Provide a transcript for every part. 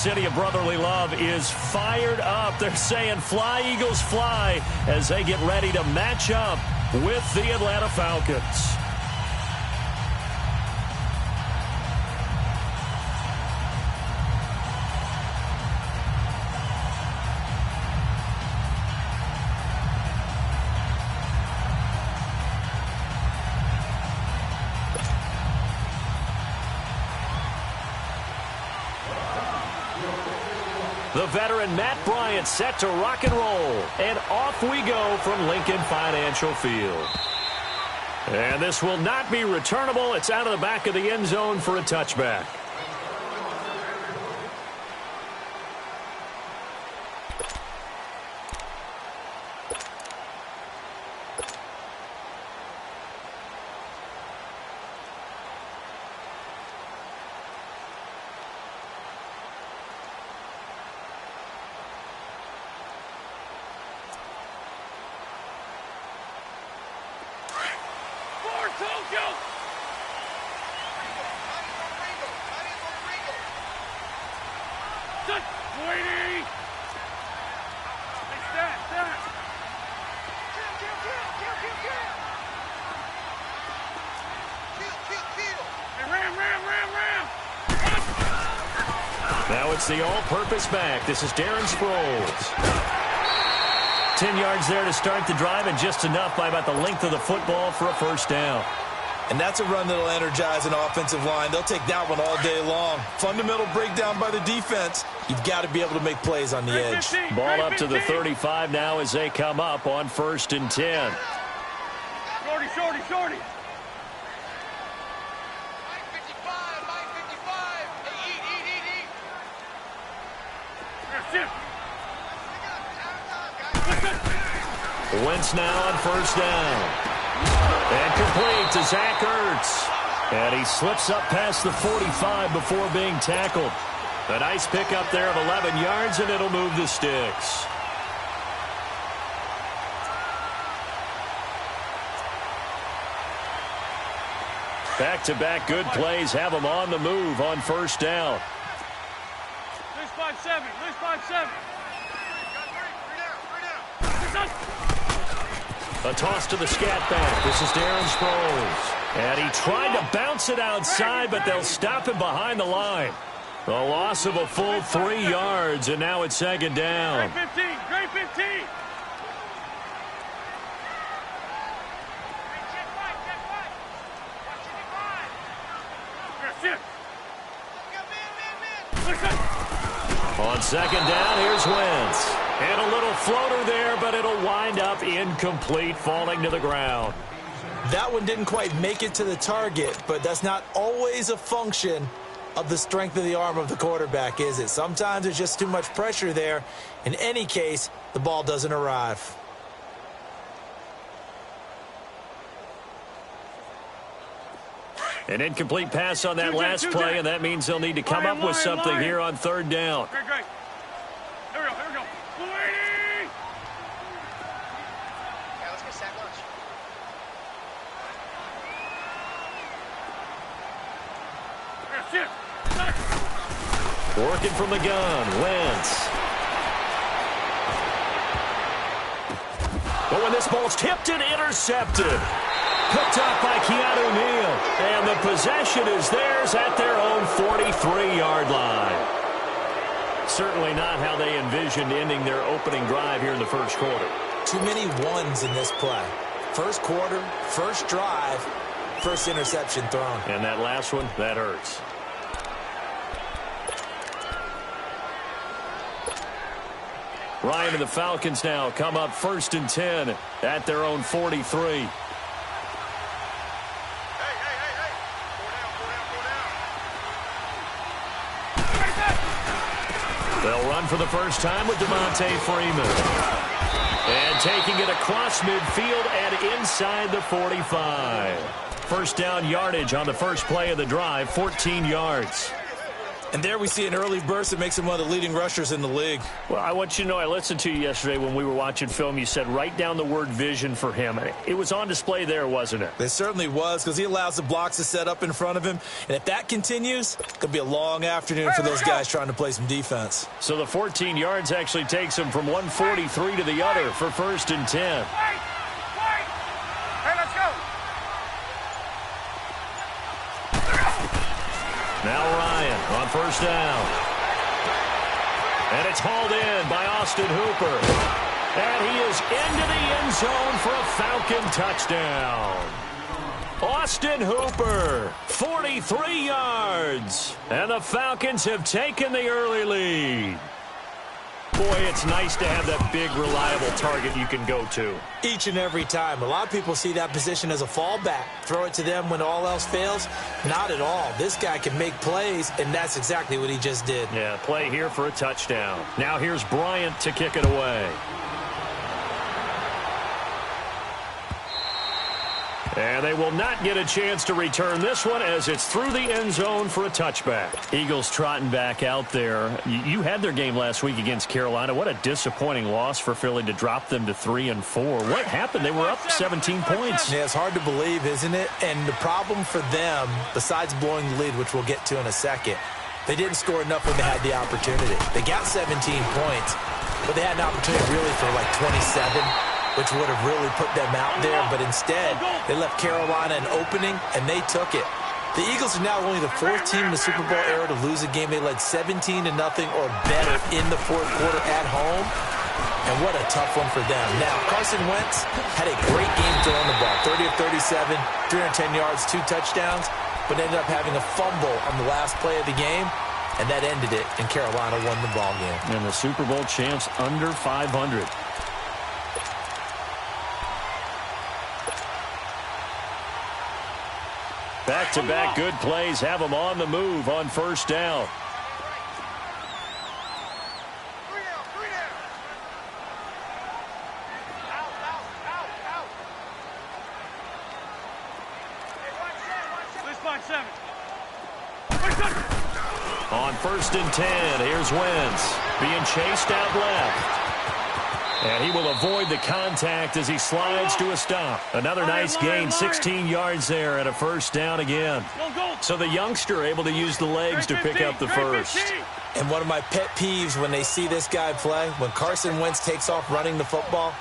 city of brotherly love is fired up. They're saying fly, Eagles, fly, as they get ready to match up with the Atlanta Falcons. The veteran Matt Bryant set to rock and roll. And off we go from Lincoln Financial Field. And this will not be returnable. It's out of the back of the end zone for a touchback. Now it's the all-purpose back. This is Darren Sproles. 10 yards there to start the drive, and just enough by about the length of the football for a first down. And that's a run that'll energize an offensive line. They'll take that one all day long. Fundamental breakdown by the defense. You've got to be able to make plays on the edge. Ball up to the 35 now as they come up on 1st and 10. Shorty. Wentz now on 1st down. And complete to Zach Ertz. And he slips up past the 45 before being tackled. A nice pickup there of 11 yards, and it'll move the sticks. Back-to-back good plays have them on the move on 1st down. Lose 5-7. A toss to the scat back. This is Darren Sproles. And he tried to bounce it outside, but they'll stop him behind the line. A loss of a full 3 yards, and now it's 2nd down. Great 15. On 2nd down, here's Wentz. And a little floater there, but it'll wind up incomplete, falling to the ground. That one didn't quite make it to the target, but that's not always a function of the strength of the arm of the quarterback, is it? Sometimes there's just too much pressure there. In any case, the ball doesn't arrive. An incomplete pass on that last play, and that means they'll need to come up with something here on 3rd down. Great. Here we go. Okay, let's get sack lunch. Working from the gun, Wentz. But when this ball's tipped and intercepted. Picked up by Keanu Neal. And the possession is theirs at their own 43-yard line. Certainly not how they envisioned ending their opening drive here in the 1st quarter. Too many ones in this play. 1st quarter, 1st drive, 1st interception thrown. And that last one, that hurts. Ryan and the Falcons now come up 1st and 10 at their own 43. They'll run for the first time with Devontae Freeman. And taking it across midfield and inside the 45. 1st down yardage on the first play of the drive, 14 yards. And there we see an early burst that makes him one of the leading rushers in the league. Well, I want you to know, I listened to you yesterday when we were watching film. You said write down the word vision for him. It was on display there, wasn't it? It certainly was, because he allows the blocks to set up in front of him. And if that continues, it could be a long afternoon for those guys trying to play some defense. So the 14 yards actually takes him from 143 to the other for 1st and 10. Hey, let's go. Now Ryan on 1st down. And it's hauled in by Austin Hooper. And he is into the end zone for a Falcon touchdown. Austin Hooper, 43 yards. And the Falcons have taken the early lead. Boy, it's nice to have that big, reliable target you can go to. Each and every time. A lot of people see that position as a fallback. Throw it to them when all else fails. Not at all. This guy can make plays, and that's exactly what he just did. Yeah, play here for a touchdown. Now here's Bryant to kick it away. And they will not get a chance to return this one as it's through the end zone for a touchback. Eagles trotting back out there. You had their game last week against Carolina. What a disappointing loss for Philly to drop them to 3-4. What happened? They were up 17 points. Yeah, it's hard to believe, isn't it? And the problem for them, besides blowing the lead, which we'll get to in a second, they didn't score enough when they had the opportunity. They got 17 points, but they had an opportunity really for like 27, which would have really put them out there. But instead, they left Carolina an opening, and they took it. The Eagles are now only the 4th team in the Super Bowl era to lose a game. They led 17-0 or better in the 4th quarter at home. And what a tough one for them. Now, Carson Wentz had a great game throwing the ball. 30 of 37, 310 yards, 2 touchdowns, but ended up having a fumble on the last play of the game. And that ended it, and Carolina won the ball game. And the Super Bowl champs under 500. Back-to-back good plays have them on the move on 1st down. Three down. Out. Hey, watch 7. On 1st and 10, here's Wentz being chased out left. And he will avoid the contact as he slides to a stop. Another nice gain, 16 yards there and a 1st down again. So the youngster able to use the legs to pick up the first. And one of my pet peeves when they see this guy play, when Carson Wentz takes off running the football,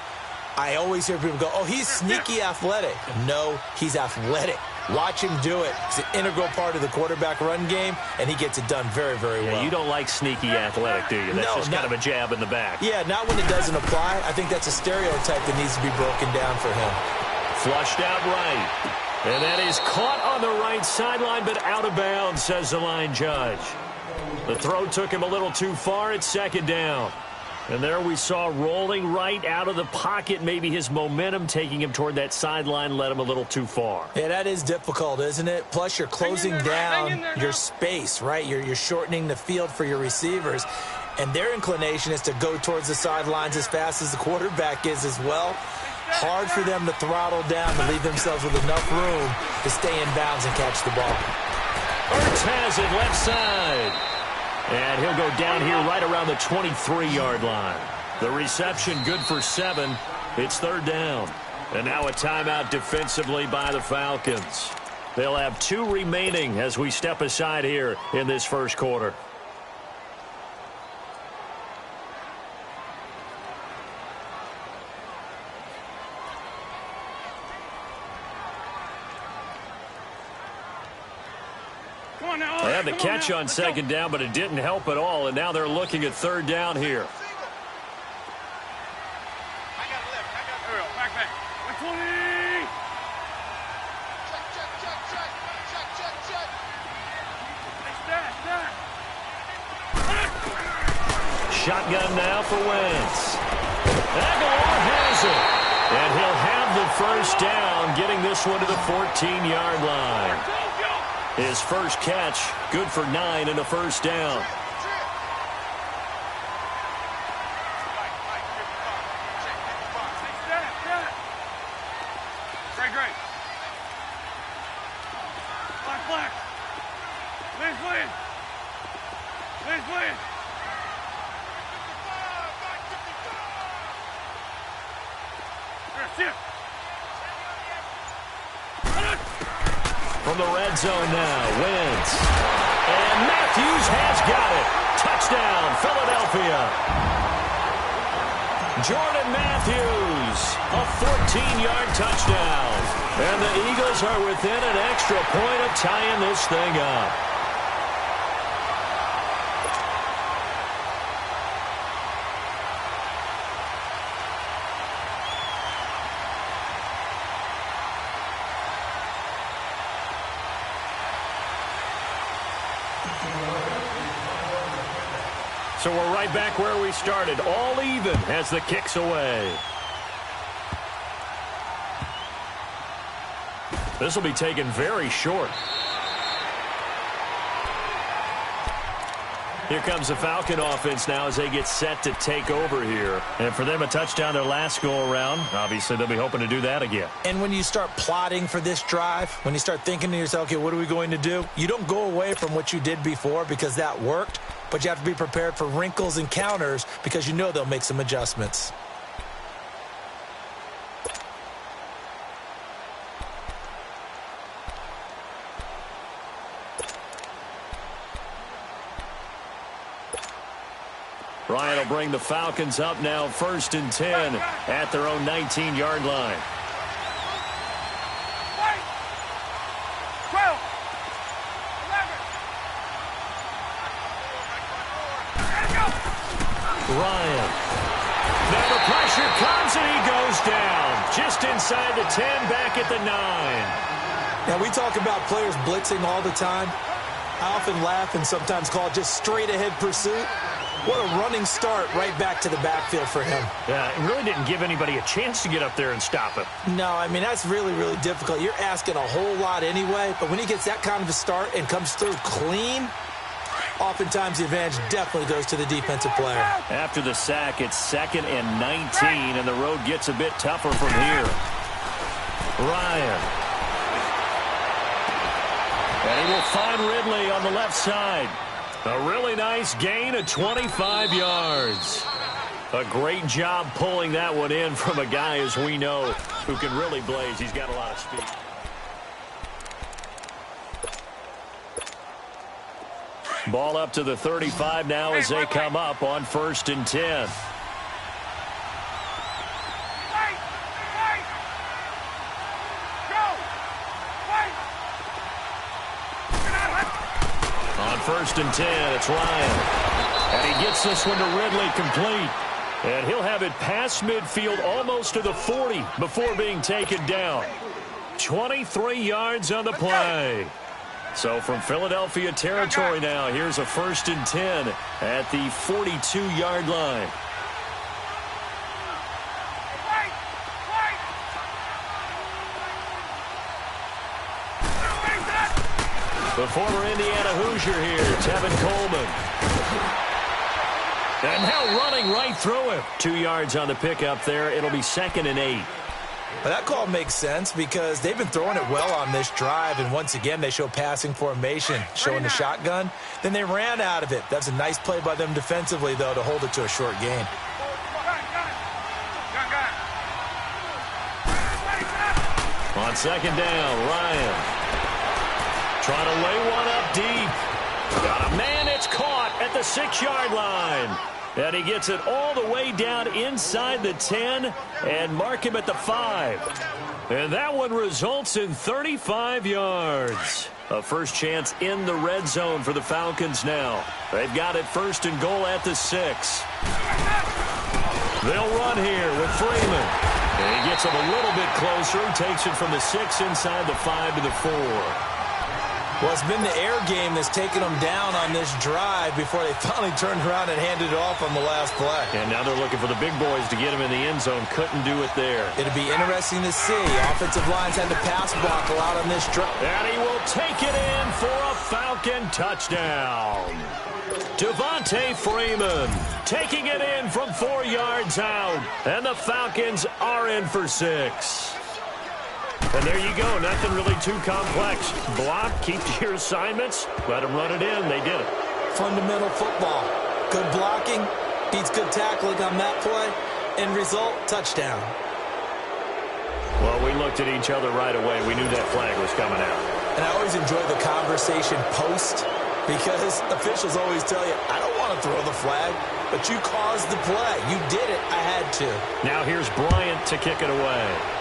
I always hear people go, oh, he's sneaky athletic. No, he's athletic. Watch him do it. It's an integral part of the quarterback run game, and he gets it done very, very well. You don't like sneaky athletic, do you? That's just kind of a jab in the back. Yeah, not when it doesn't apply. I think that's a stereotype that needs to be broken down for him. Flushed out right. And that is caught on the right sideline, but out of bounds, says the line judge. The throw took him a little too far. It's 2nd down. And there we saw rolling right out of the pocket. Maybe his momentum taking him toward that sideline led him a little too far. Yeah, that is difficult, isn't it? Plus, you're closing down your space, right? You're shortening the field for your receivers. And their inclination is to go towards the sidelines as fast as the quarterback is as well. Hard for them to throttle down to leave themselves with enough room to stay in bounds and catch the ball. Ertz has it left side. And he'll go down here right around the 23-yard line. The reception good for 7. It's 3rd down. And now a timeout defensively by the Falcons. They'll have 2 remaining as we step aside here in this 1st quarter. They had the catch on 2nd down, but it didn't help at all, and now they're looking at 3rd down here. Back. 120. Shotgun now for Wentz. Aguilar has it. And he'll have the 1st down, getting this one to the 14-yard line. His first catch, good for 9 and a 1st down. Great. Black. Lynn. Gotcha. From the red zone now, Wentz. And Matthews has got it. Touchdown, Philadelphia. Jordan Matthews, a 14-yard touchdown. And the Eagles are within an extra point of tying this thing up. So we're right back where we started, all even as the kick's away. This will be taken very short. Here comes the Falcon offense now as they get set to take over here. And for them, a touchdown their last go-around. Obviously, they'll be hoping to do that again. And when you start plotting for this drive, when you start thinking to yourself, okay, what are we going to do? You don't go away from what you did before because that worked, but you have to be prepared for wrinkles and counters because you know they'll make some adjustments. Ryan will bring the Falcons up now, 1st and 10 at their own 19-yard line. 12, 11. Ryan. Now the pressure comes and he goes down. Just inside the 10, back at the 9. Now, we talk about players blitzing all the time. I often laugh and sometimes call it just straight-ahead pursuit. What a running start right back to the backfield for him. Yeah, it really didn't give anybody a chance to get up there and stop him. No, I mean, that's really, really difficult. You're asking a whole lot anyway, but when he gets that kind of a start and comes through clean, oftentimes the advantage definitely goes to the defensive player. After the sack, it's 2nd and 19, and the road gets a bit tougher from here. Ryan. And he will find Ridley on the left side. A really nice gain of 25 yards. A great job pulling that one in from a guy, as we know, who can really blaze. He's got a lot of speed. Ball up to the 35 now as they come up on 1st and 10. On 1st and 10, it's Ryan. And he gets this one to Ridley complete. And he'll have it past midfield almost to the 40 before being taken down. 23 yards on the play. So from Philadelphia territory now, here's a 1st and 10 at the 42-yard line. The former Indiana Hoosier here, Tevin Coleman. And now running right through him. 2 yards on the pickup there. It'll be 2nd and 8. Well, that call makes sense because they've been throwing it well on this drive, and once again they show passing formation, showing the shotgun. Then they ran out of it. That's a nice play by them defensively, though, to hold it to a short gain. On 2nd down, Ryan. Trying to lay one up deep. Got a man, it's caught at the 6-yard line. And he gets it all the way down inside the 10 and mark him at the 5. And that one results in 35 yards. A first chance in the red zone for the Falcons now. They've got it 1st and goal at the 6. They'll run here with Freeman. And he gets him a little bit closer. Takes it from the 6 inside the 5 to the 4. Well, it's been the air game that's taken them down on this drive before they finally turned around and handed it off on the last play. And now they're looking for the big boys to get him in the end zone. Couldn't do it there. It'll be interesting to see. Offensive lines had to pass block a lot on this drive. And he will take it in for a Falcon touchdown. Devontae Freeman taking it in from 4 yards out. And the Falcons are in for 6. And there you go. Nothing really too complex. Block, keep to your assignments, let them run it in. They did it. Fundamental football. Good blocking, beats good tackling on that play. End result, touchdown. we looked at each other right away. We knew that flag was coming out. And I always enjoy the conversation post, because officials always tell you, I don't want to throw the flag, but you caused the play. You did it. I had to. Now here's Bryant to kick it away.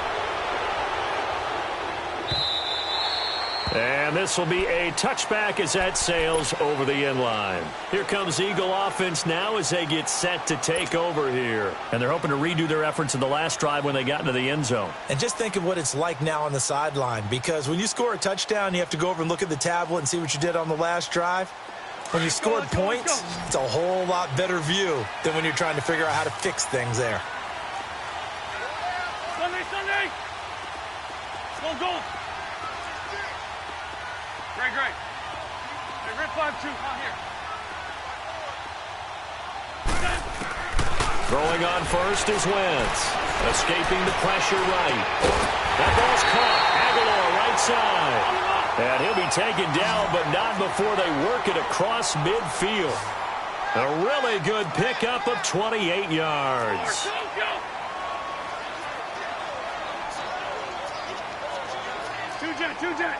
And this will be a touchback as that sails over the end line. Here comes Eagle offense now as they get set to take over here. And they're hoping to redo their efforts in the last drive when they got into the end zone. And just think of what it's like now on the sideline, because when you score a touchdown, you have to go over and look at the tablet and see what you did on the last drive. When you scored points, it's a whole lot better view than when you're trying to figure out how to fix things there. Sunday! Go! Great. Hey, Red 5-2, out here. Throwing on first is Wentz. Escaping the pressure right. That ball's caught. Aguilar right side. And he'll be taken down, but not before they work it across midfield. A really good pickup of 28 yards. Two-jet.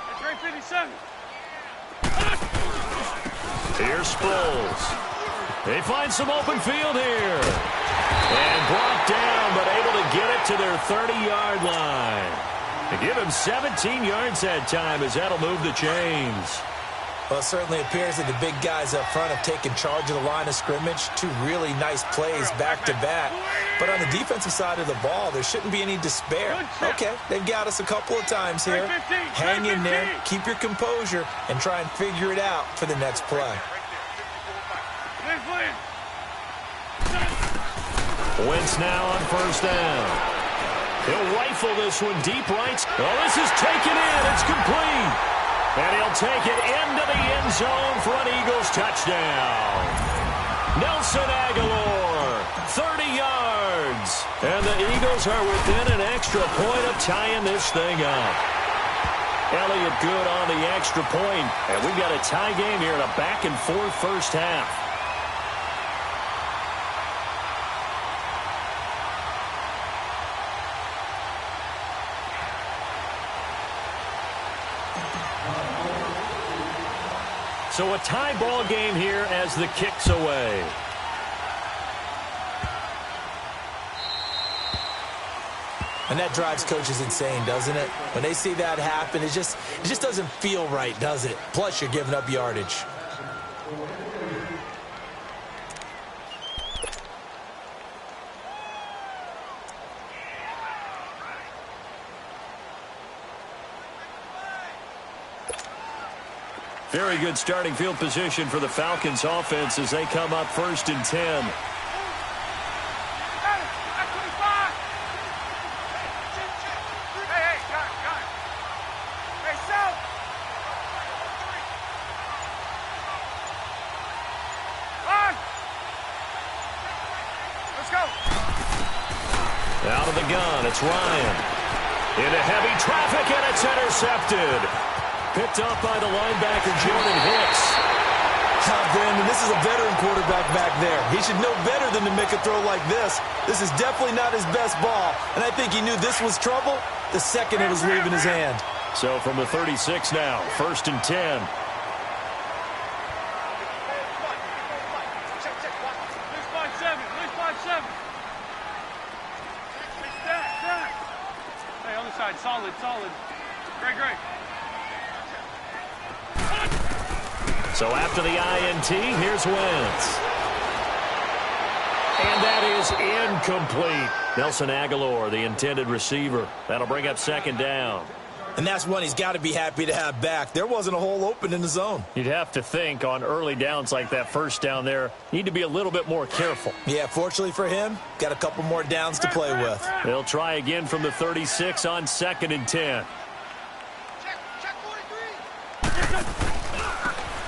That's right, 57. Here's Sproles. They find some open field here. And brought down, but able to get it to their 30-yard line. They give him 17 yards that time, as that'll move the chains. Well, it certainly appears that the big guys up front have taken charge of the line of scrimmage. Two really nice plays back-to-back. But on the defensive side of the ball, there shouldn't be any despair. Okay, they've got us a couple of times here. Hang in there, keep your composure, and try and figure it out for the next play. Wentz now on first down. He'll rifle this one deep right. Oh, this is taken in. It's complete. And he'll take it into the end zone for an Eagles touchdown. Nelson Aguilar, 30 yards. And the Eagles are within an extra point of tying this thing up. Elliott good on the extra point. And we've got a tie game here in a back-and-forth first half. So a tie ball game here as the kick's away. And that drives coaches insane, doesn't it? When they see that happen, it just doesn't feel right, does it? Plus, you're giving up yardage. Very good starting field position for the Falcons offense as they come up 1st and 10. Out of the gun, it's Ryan. Into heavy traffic, and it's intercepted. Picked up by the linebacker, Jordan Hicks. Brandon, this is a veteran quarterback back there. He should know better than to make a throw like this. This is definitely not his best ball, and I think he knew this was trouble the second it was leaving his hand. So from the 36 now, 1st and 10. Hey, other side, solid. Great. So after the INT, here's Wentz. And that is incomplete. Nelson Aguilar, the intended receiver. That'll bring up 2nd down. And that's one he's got to be happy to have back. There wasn't a hole open in the zone. You'd have to think on early downs like that first down there, need to be a little bit more careful. Yeah, fortunately for him, got a couple more downs to play with. They'll try again from the 36 on 2nd and 10.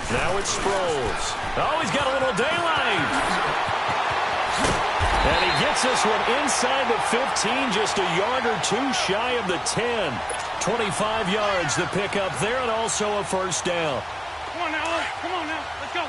Now it's Sproles. Oh, he's got a little daylight. And he gets this one inside the 15, just a yard or two shy of the 10. 25 yards the pickup there, and also a first down. Come on now, let's go.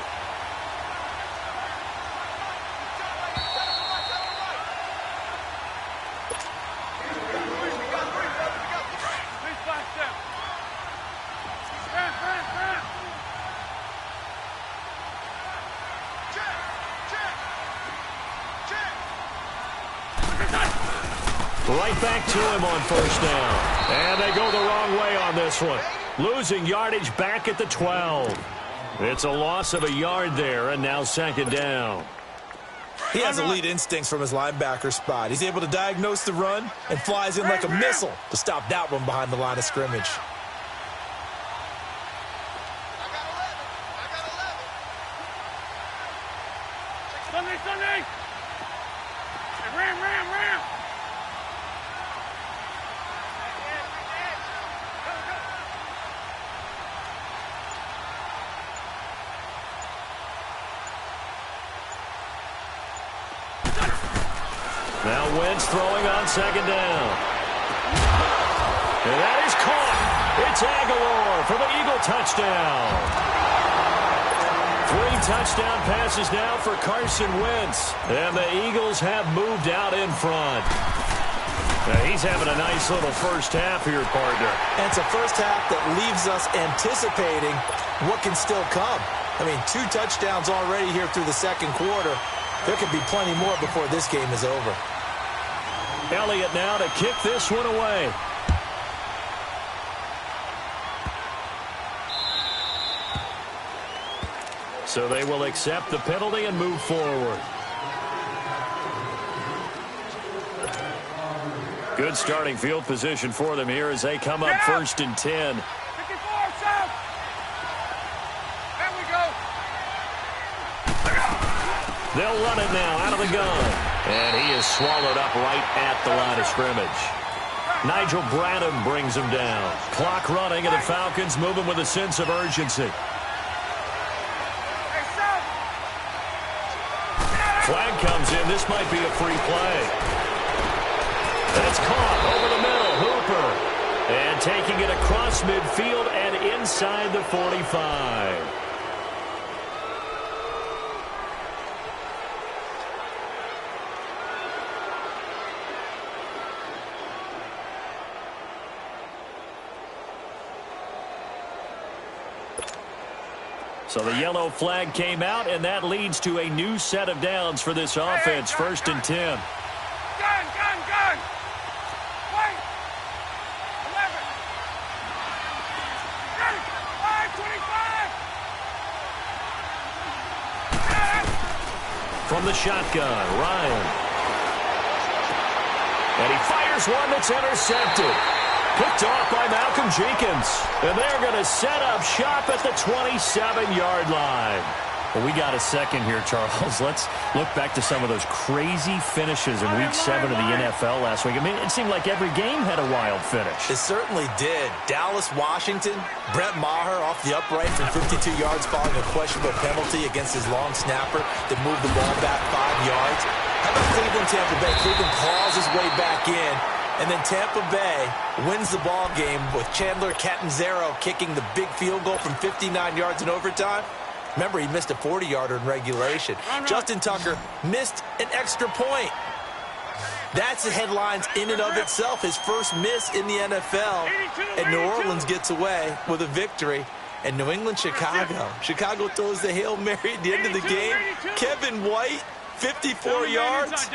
Right back to him on first down. And they go the wrong way on this one. Losing yardage back at the 12. It's a loss of a yard there, and now second down. He has elite instincts from his linebacker spot. He's able to diagnose the run and flies in like a missile to stop that one behind the line of scrimmage. Sunday! Ram! Now Wentz throwing on second down. And that is caught. It's Aguilar for the Eagle touchdown. 3 touchdown passes now for Carson Wentz. And the Eagles have moved out in front. Now he's having a nice little first half here, partner. And it's a first half that leaves us anticipating what can still come. I mean, 2 touchdowns already here through the second quarter. There could be plenty more before this game is over. Elliott now to kick this one away. So they will accept the penalty and move forward. Good starting field position for them here as they come up first and 10. 54, south. There we go. They'll run it now out of the gun. And he is swallowed up right at the line of scrimmage. Nigel Bradham brings him down. Clock running, and the Falcons moving with a sense of urgency. Flag comes in. This might be a free play. That's caught over the middle. Hooper. And taking it across midfield and inside the 45. So the yellow flag came out, and that leads to a new set of downs for this offense. First and 10. Gun! Wait! 11! 5, 25! From the shotgun, Ryan. And he fires one that's intercepted. Picked off by Malcolm Jenkins. And they're going to set up shop at the 27-yard line. Well, we got a second here, Charles. Let's look back to some of those crazy finishes in Week 7 of the NFL last week. I mean, it seemed like every game had a wild finish. It certainly did. Dallas, Washington, Brett Maher off the upright from 52 yards following a questionable penalty against his long snapper that moved the ball back 5 yards. How about Cleveland, Tampa Bay? Cleveland claws his way back in. And then Tampa Bay wins the ball game with Chandler Catanzaro kicking the big field goal from 59 yards in overtime. Remember, he missed a 40-yarder in regulation. Justin Tucker missed an extra point. That's the headlines in and of itself. His first miss in the NFL. And New Orleans gets away with a victory. And New England, Chicago. Chicago throws the Hail Mary at the end of the game. Kevin White, 54 yards.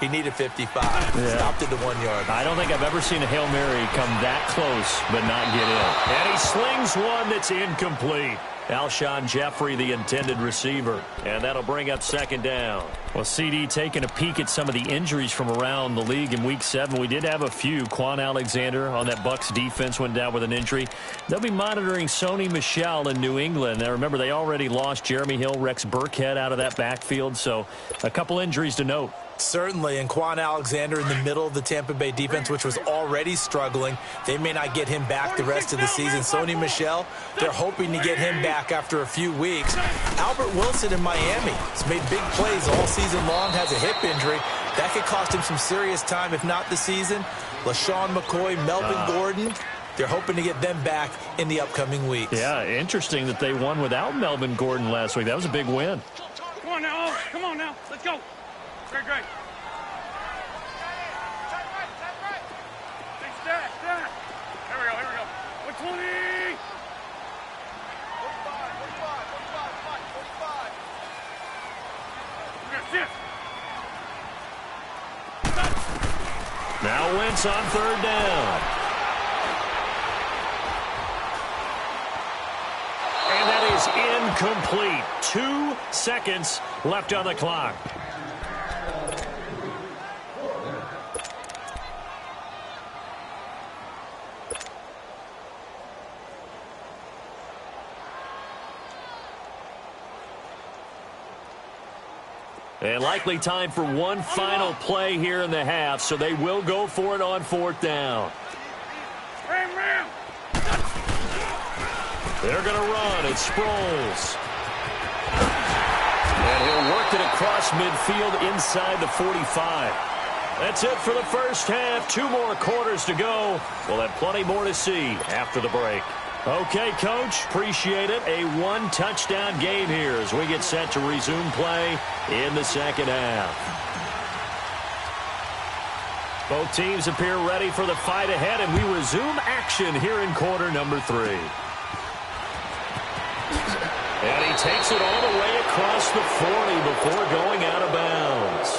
He needed 55. Yeah. Stopped at the 1 yard. I don't think I've ever seen a Hail Mary come that close but not get in. And he slings one that's incomplete. Alshon Jeffrey, the intended receiver. And that'll bring up second down. Well, CD taking a peek at some of the injuries from around the league in Week 7. We did have a few. Quan Alexander on that Bucs defense went down with an injury. They'll be monitoring Sony Michel in New England. Now, remember, they already lost Jeremy Hill, Rex Burkhead out of that backfield. So a couple injuries to note. Certainly, and Quan Alexander in the middle of the Tampa Bay defense, which was already struggling. They may not get him back the rest of the season. Sony Michel, they're hoping to get him back after a few weeks. Albert Wilson in Miami has made big plays all season long, has a hip injury. That could cost him some serious time, if not the season. LaShawn McCoy, Melvin Gordon, they're hoping to get them back in the upcoming weeks. Yeah, interesting that they won without Melvin Gordon last week. That was a big win. Come on now. Come on now. Let's go. Great. Hey, stat. Here we go. 120. 45. Now Wentz on third down. And that is incomplete. 2 seconds left on the clock. And likely time for one final play here in the half, so they will go for it on fourth down. They're going to run. It's Sproles. And he'll work it across midfield inside the 45. That's it for the first half. 2 more quarters to go. We'll have plenty more to see after the break. Okay, Coach, appreciate it. A 1-touchdown game here as we get set to resume play in the second half. Both teams appear ready for the fight ahead, and we resume action here in quarter number 3. And he takes it all the way across the 40 before going out of bounds.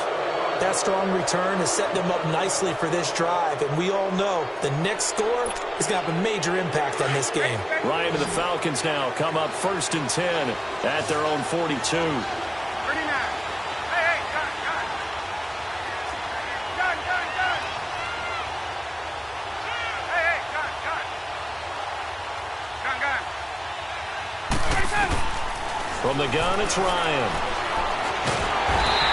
That strong return has set them up nicely for this drive, and we all know the next score is going to have a major impact on this game. Ryan and the Falcons now come up 1st and 10 at their own 42. 39. Hey, gun. Hey, gun. From the gun, it's Ryan.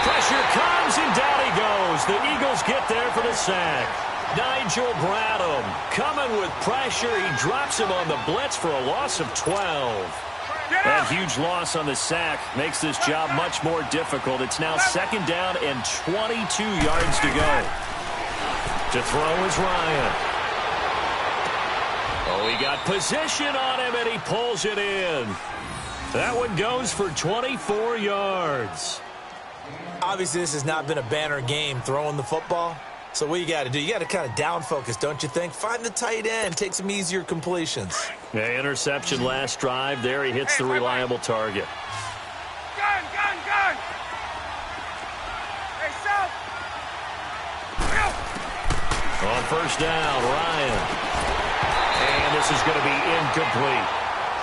Pressure comes, and down he goes. The Eagles get there for the sack. Nigel Bradham coming with pressure. He drops him on the blitz for a loss of 12. That huge loss on the sack makes this job much more difficult. It's now 2nd down and 22 yards to go. To throw is Ryan. Oh, he got position on him, and he pulls it in. That one goes for 24 yards. Obviously, this has not been a banner game throwing the football. So what you got to do, you got to kind of down focus, don't you think? Find the tight end, take some easier completions. Yeah, interception last drive. There he hits the reliable target. Gun. Hey, South. On 1st down, Ryan. And this is going to be incomplete.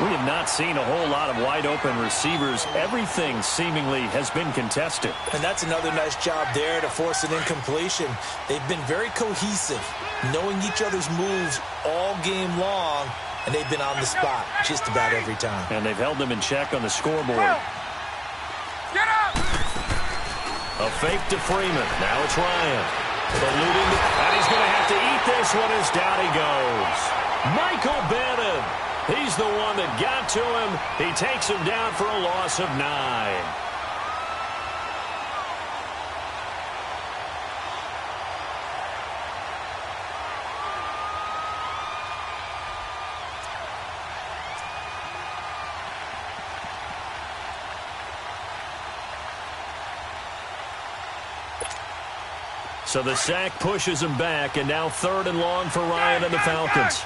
We have not seen a whole lot of wide-open receivers. Everything seemingly has been contested. And that's another nice job there to force an incompletion. They've been very cohesive, knowing each other's moves all game long, and they've been on the spot just about every time. And they've held them in check on the scoreboard. Get up! A fake to Freeman. Now it's Ryan. Eluding, and he's going to have to eat this one as down he goes. Michael Bennett. He's the one that got to him. He takes him down for a loss of 9. So the sack pushes him back, and now 3rd and long for Ryan and the Falcons.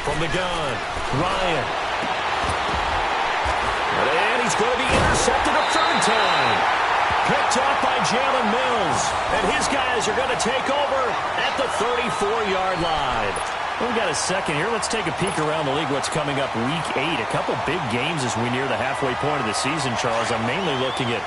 From the gun, Ryan. And he's going to be intercepted a 3rd time. Picked up by Jalen Mills. And his guys are going to take over at the 34-yard line. We've got a second here. Let's take a peek around the league. What's coming up week 8. A couple big games as we near the halfway point of the season, Charles. I'm mainly looking at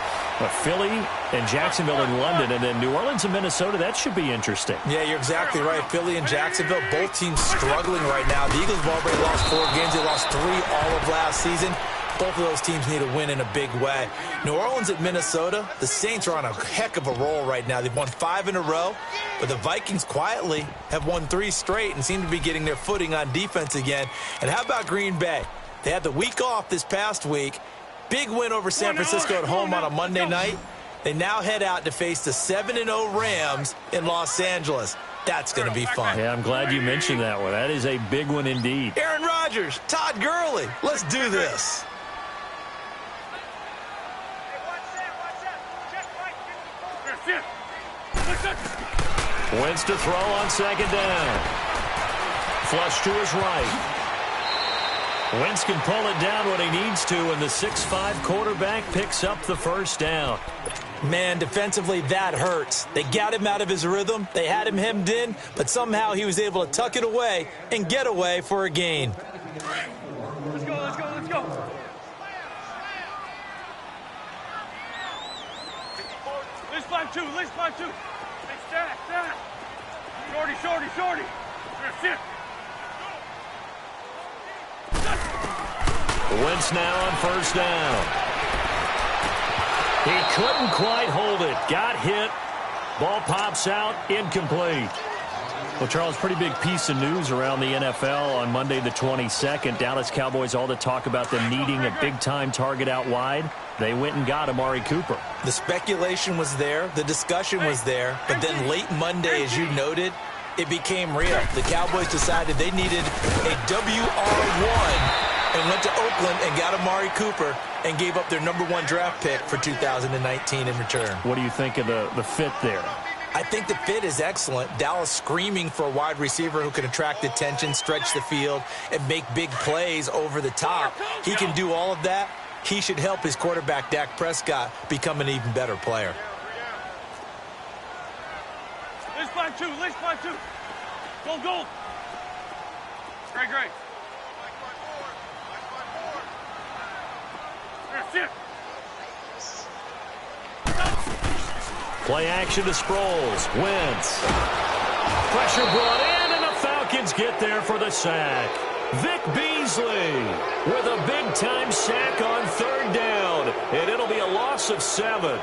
Philly and Jacksonville and London, and then New Orleans and Minnesota. That should be interesting. Yeah, you're exactly right. Philly and Jacksonville, both teams struggling right now. The Eagles have already lost 4 games. They lost 3 all of last season. Both of those teams need a win in a big way. New Orleans at Minnesota, the Saints are on a heck of a roll right now. They've won 5 in a row, but the Vikings quietly have won 3 straight and seem to be getting their footing on defense again. And how about Green Bay? They had the week off this past week. Big win over San Francisco at home on a Monday night. They now head out to face the 7-0 Rams in Los Angeles. That's going to be fun. Yeah, I'm glad you mentioned that one. That is a big one indeed. Aaron Rodgers, Todd Gurley, let's do this. Wentz to throw on 2nd down. Flush to his right. Wentz can pull it down when he needs to, and the 6'5" quarterback picks up the first down. Man, defensively, that hurts. They got him out of his rhythm. They had him hemmed in, but somehow he was able to tuck it away and get away for a gain. Let's go, let's go, let's go. Let's climb two, let's climb two. Hey, stack. Shorty. That's it. Wentz now on first down. He couldn't quite hold it. Got hit. Ball pops out. Incomplete. Well, Charles, pretty big piece of news around the NFL on Monday the 22nd. Dallas Cowboys, all the talk about them needing a big-time target out wide. They went and got Amari Cooper. The speculation was there. The discussion was there. But then late Monday, as you noted, it became real. The Cowboys decided they needed a WR1 and went to Oakland and got Amari Cooper and gave up their #1 draft pick for 2019 in return. What do you think of the fit there? I think the fit is excellent. Dallas screaming for a wide receiver who can attract attention, stretch the field, and make big plays over the top. He can do all of that. He should help his quarterback, Dak Prescott, become an even better player. Let's climb two. Goal. Great. That's it. Play action to Sproles. Wentz. Pressure brought in, and the Falcons get there for the sack. Vic Beasley with a big-time sack on third down, and it'll be a loss of 7.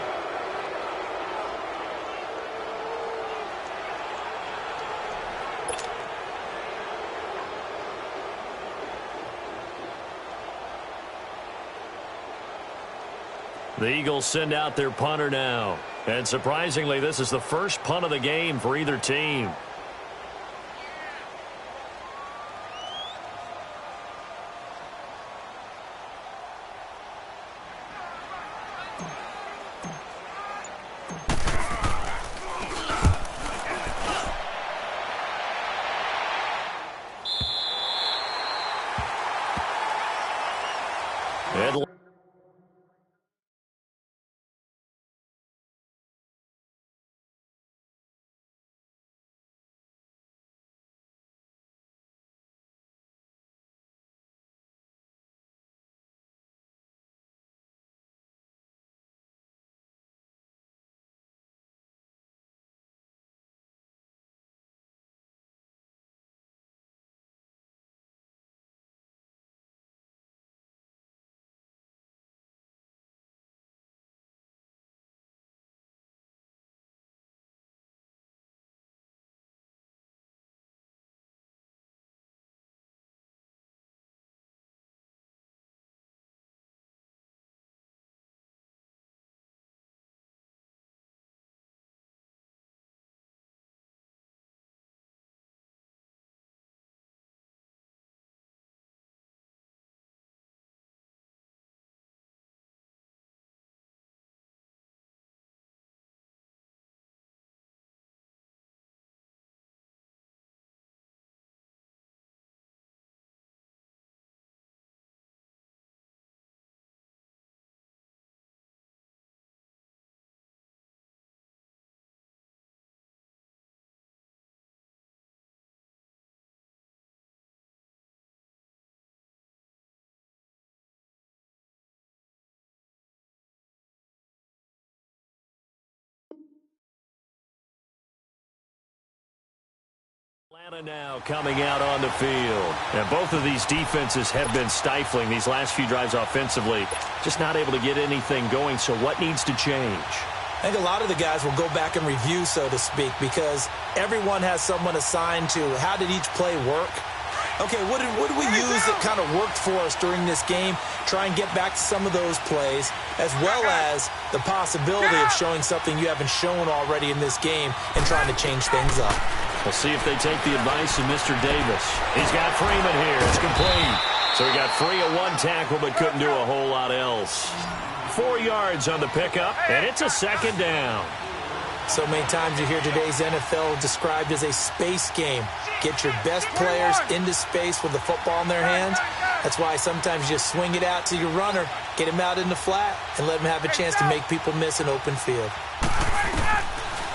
The Eagles send out their punter now. And surprisingly, this is the first punt of the game for either team. Atlanta now coming out on the field. And both of these defenses have been stifling these last few drives offensively. Just not able to get anything going, so what needs to change? I think a lot of the guys will go back and review, so to speak, because everyone has someone assigned to how did each play work. Okay, what did we use that kind of worked for us during this game? Try and get back to some of those plays, as well as the possibility of showing something you haven't shown already in this game and trying to change things up. We'll see if they take the advice of Mr. Davis. He's got Freeman here. It's complete. So he got free of one tackle but couldn't do a whole lot else. 4 yards on the pickup, and it's a second down. So many times you hear today's NFL described as a space game. Get your best players into space with the football in their hands. That's why sometimes you just swing it out to your runner, get him out in the flat, and let him have a chance to make people miss an open field.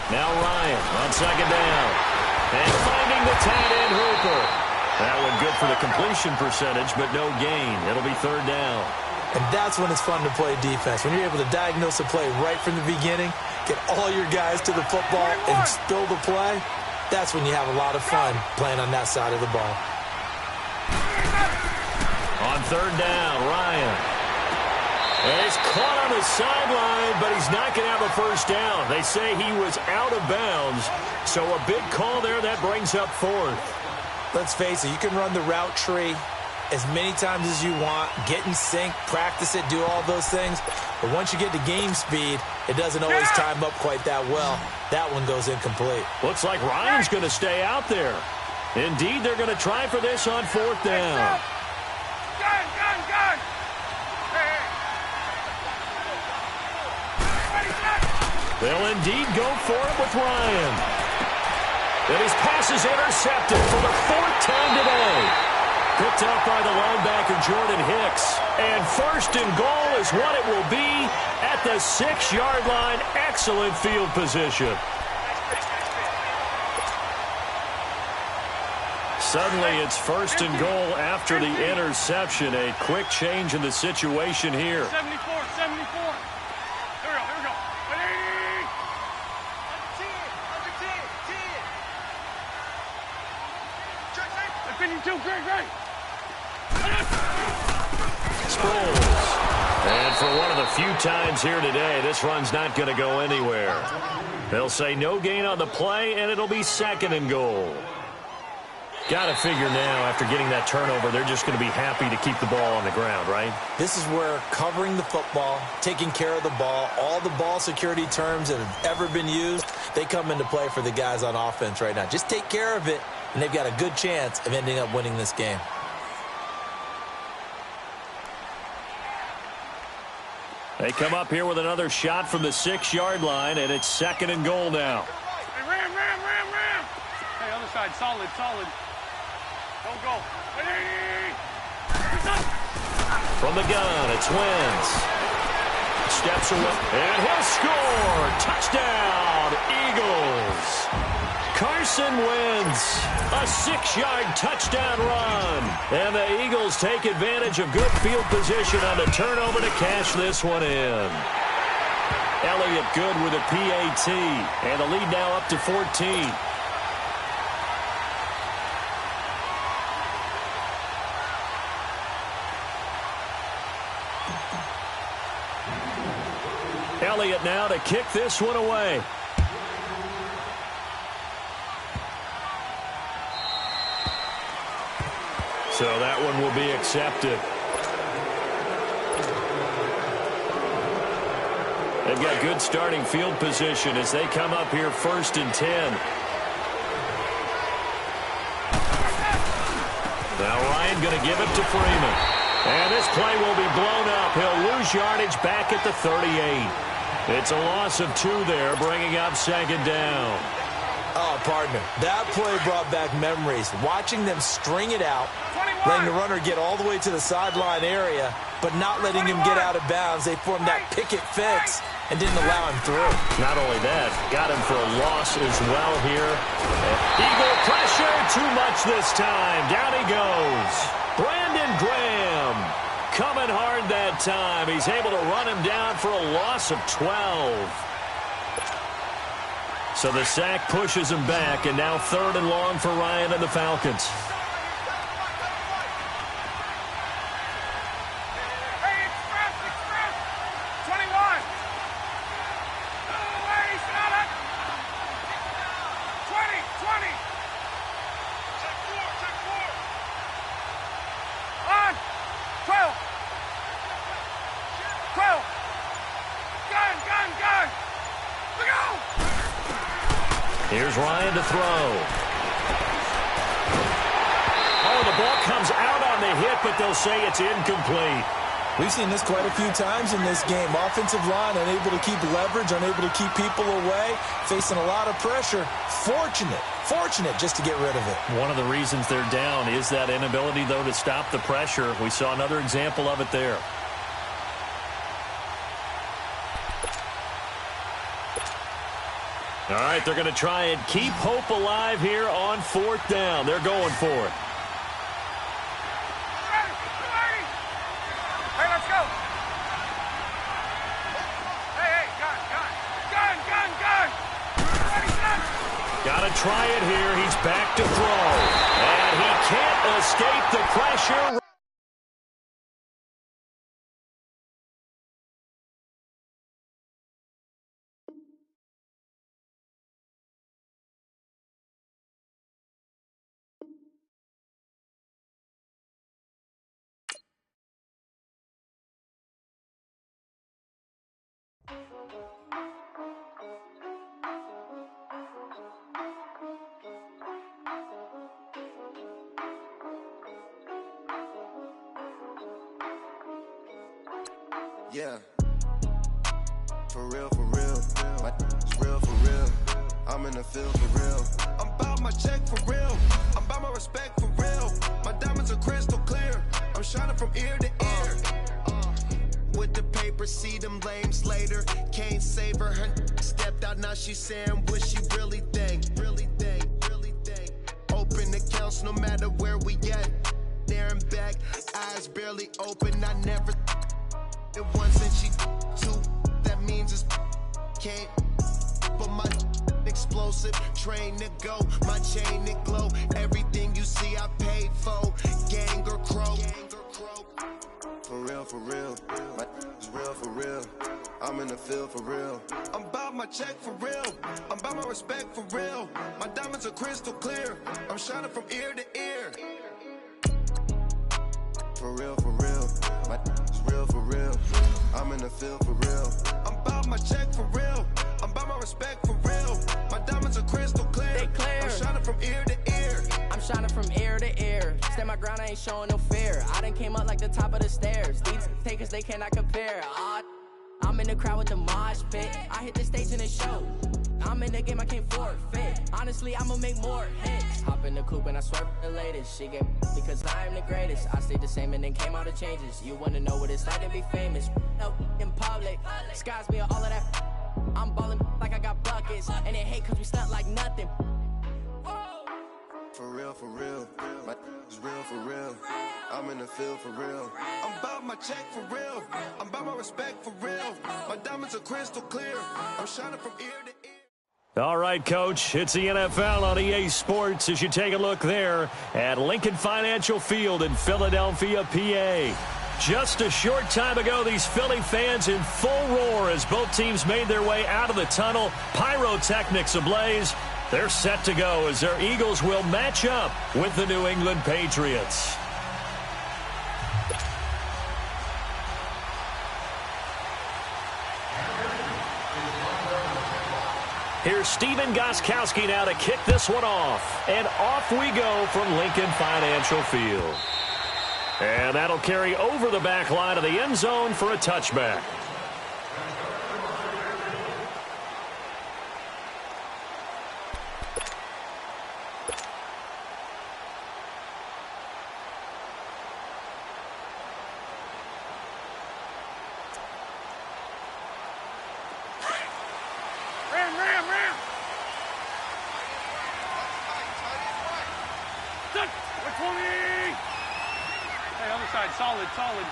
Now Ryan on second down. And finding the tight end Hooper. That one good for the completion percentage, but no gain. It'll be third down. And that's when it's fun to play defense. When you're able to diagnose a play right from the beginning, get all your guys to the football and spill the play, that's when you have a lot of fun playing on that side of the ball. On third down, Ryan. And he's caught on the sideline, but he's not going to have a first down. They say he was out of bounds, so a big call there that brings up fourth. Let's face it, you can run the route tree as many times as you want, get in sync, practice it, do all those things. But once you get to game speed, it doesn't always time up quite that well. That one goes incomplete. Looks like Ryan's going to stay out there. Indeed, they're going to try for this on fourth down. Gun! They'll indeed go for it with Ryan. And his pass is intercepted for the fourth time today. Picked up by the linebacker, Jordan Hicks. And first and goal is what it will be at the 6-yard line. Excellent field position. Suddenly, it's first and goal after the interception. A quick change in the situation here. 74. Here we go. 52, great. Sproles. And for one of the few times here today, this run's not going to go anywhere. They'll say no gain on the play, and it'll be second and goal. Got to figure now, after getting that turnover, they're just going to be happy to keep the ball on the ground, right? This is where covering the football, taking care of the ball, all the ball security terms that have ever been used, they come into play for the guys on offense right now. Just take care of it, and they've got a good chance of ending up winning this game. They come up here with another shot from the 6-yard line, and it's second and goal now. Hey, ram. Hey, other side, solid. Don't go. Hey. From the gun, it's Wentz. Steps away, and he'll score. Touchdown, Eagles. Carson Wentz, a 6-yard touchdown run. And the Eagles take advantage of good field position on the turnover to cash this one in. Elliott good with a PAT, and the lead now up to 14. Elliott now to kick this one away. So that one will be accepted. They've got good starting field position as they come up here first and 10. Now Ryan going to give it to Freeman. And this play will be blown up. He'll lose yardage back at the 38. It's a loss of 2 there, bringing up second down. Oh, partner, that play brought back memories. Watching them string it out, letting the runner get all the way to the sideline area, but not letting him get out of bounds. They formed that picket fence and didn't allow him through. Not only that, got him for a loss as well here. Eagle pressure, too much this time. Down he goes. Brandon Graham coming hard that time. He's able to run him down for a loss of 12. So the sack pushes him back, and now third and long for Ryan and the Falcons. Hey, express. 21. No way, shot it. 20. Check 4. On. 12. Gun. Look out. Here's Ryan to throw. Oh, the ball comes out on the hit, but they'll say it's incomplete. We've seen this quite a few times in this game. Offensive line unable to keep leverage, unable to keep people away, facing a lot of pressure. Fortunate Fortunate just to get rid of it. One of the reasons they're down is that inability, though, to stop the pressure. We saw another example of it there. All right, they're going to try and keep hope alive here on 4th down. They're going for it. Hey, let's go. Hey, gun. Ready, gun. Got to try it here. He's back to throw. And he can't escape the pressure. Yeah, for real, my it's real for real. I'm in the field for real. I'm about my check for real. I'm about my respect for real. My diamonds are crystal clear. I'm shining from ear to ear. With the paper, see them lames later. Can't save her. Her stepped out, now she's saying what she really think. Open accounts no matter where we at. There and back, eyes barely open. I never it once and she two. That means it's can't. But my explosive train to go, my chain to glow. Everything you see I paid for. Gang or crow. For real, my is real for real. I'm in the field for real. I'm about my check for real. I'm about my respect for real. My diamonds are crystal clear. I'm shining from ear to ear. For real, my is real for real. I'm in the field for real. I'm about my check for real. I'm about my respect for real. My diamonds are crystal clear. They clear. I'm shining from ear to ear. I'm shining from ear to ear. Stand my ground, I ain't showing no fear. I done came up like the top of the stairs. These takers, they cannot compare. I'm in the crowd with the mosh pit. I hit the stage in the show. I'm in the game, I can't forfeit. Honestly, I'ma make more hits. Hop in the coupe and I swerve the latest. She get because I am the greatest. I stayed the same and then came all the changes. You wanna know what it's like to be famous? No, in public. Skies me all of that. I'm ballin' like I got buckets. And they hate cause we stunt like nothing. For real, my is real for real. I'm in the field for real. I'm about my check for real. I'm about my respect for real. My diamonds are crystal clear. I'm shining from ear to ear. All right, Coach, it's the NFL on EA Sports as you take a look there at Lincoln Financial Field in Philadelphia, PA. Just a short time ago, these Philly fans in full roar as both teams made their way out of the tunnel. Pyrotechnics ablaze. They're set to go as their Eagles will match up with the New England Patriots. Here's Steven Gostkowski now to kick this one off. And off we go from Lincoln Financial Field. And that'll carry over the back line of the end zone for a touchback. Solid.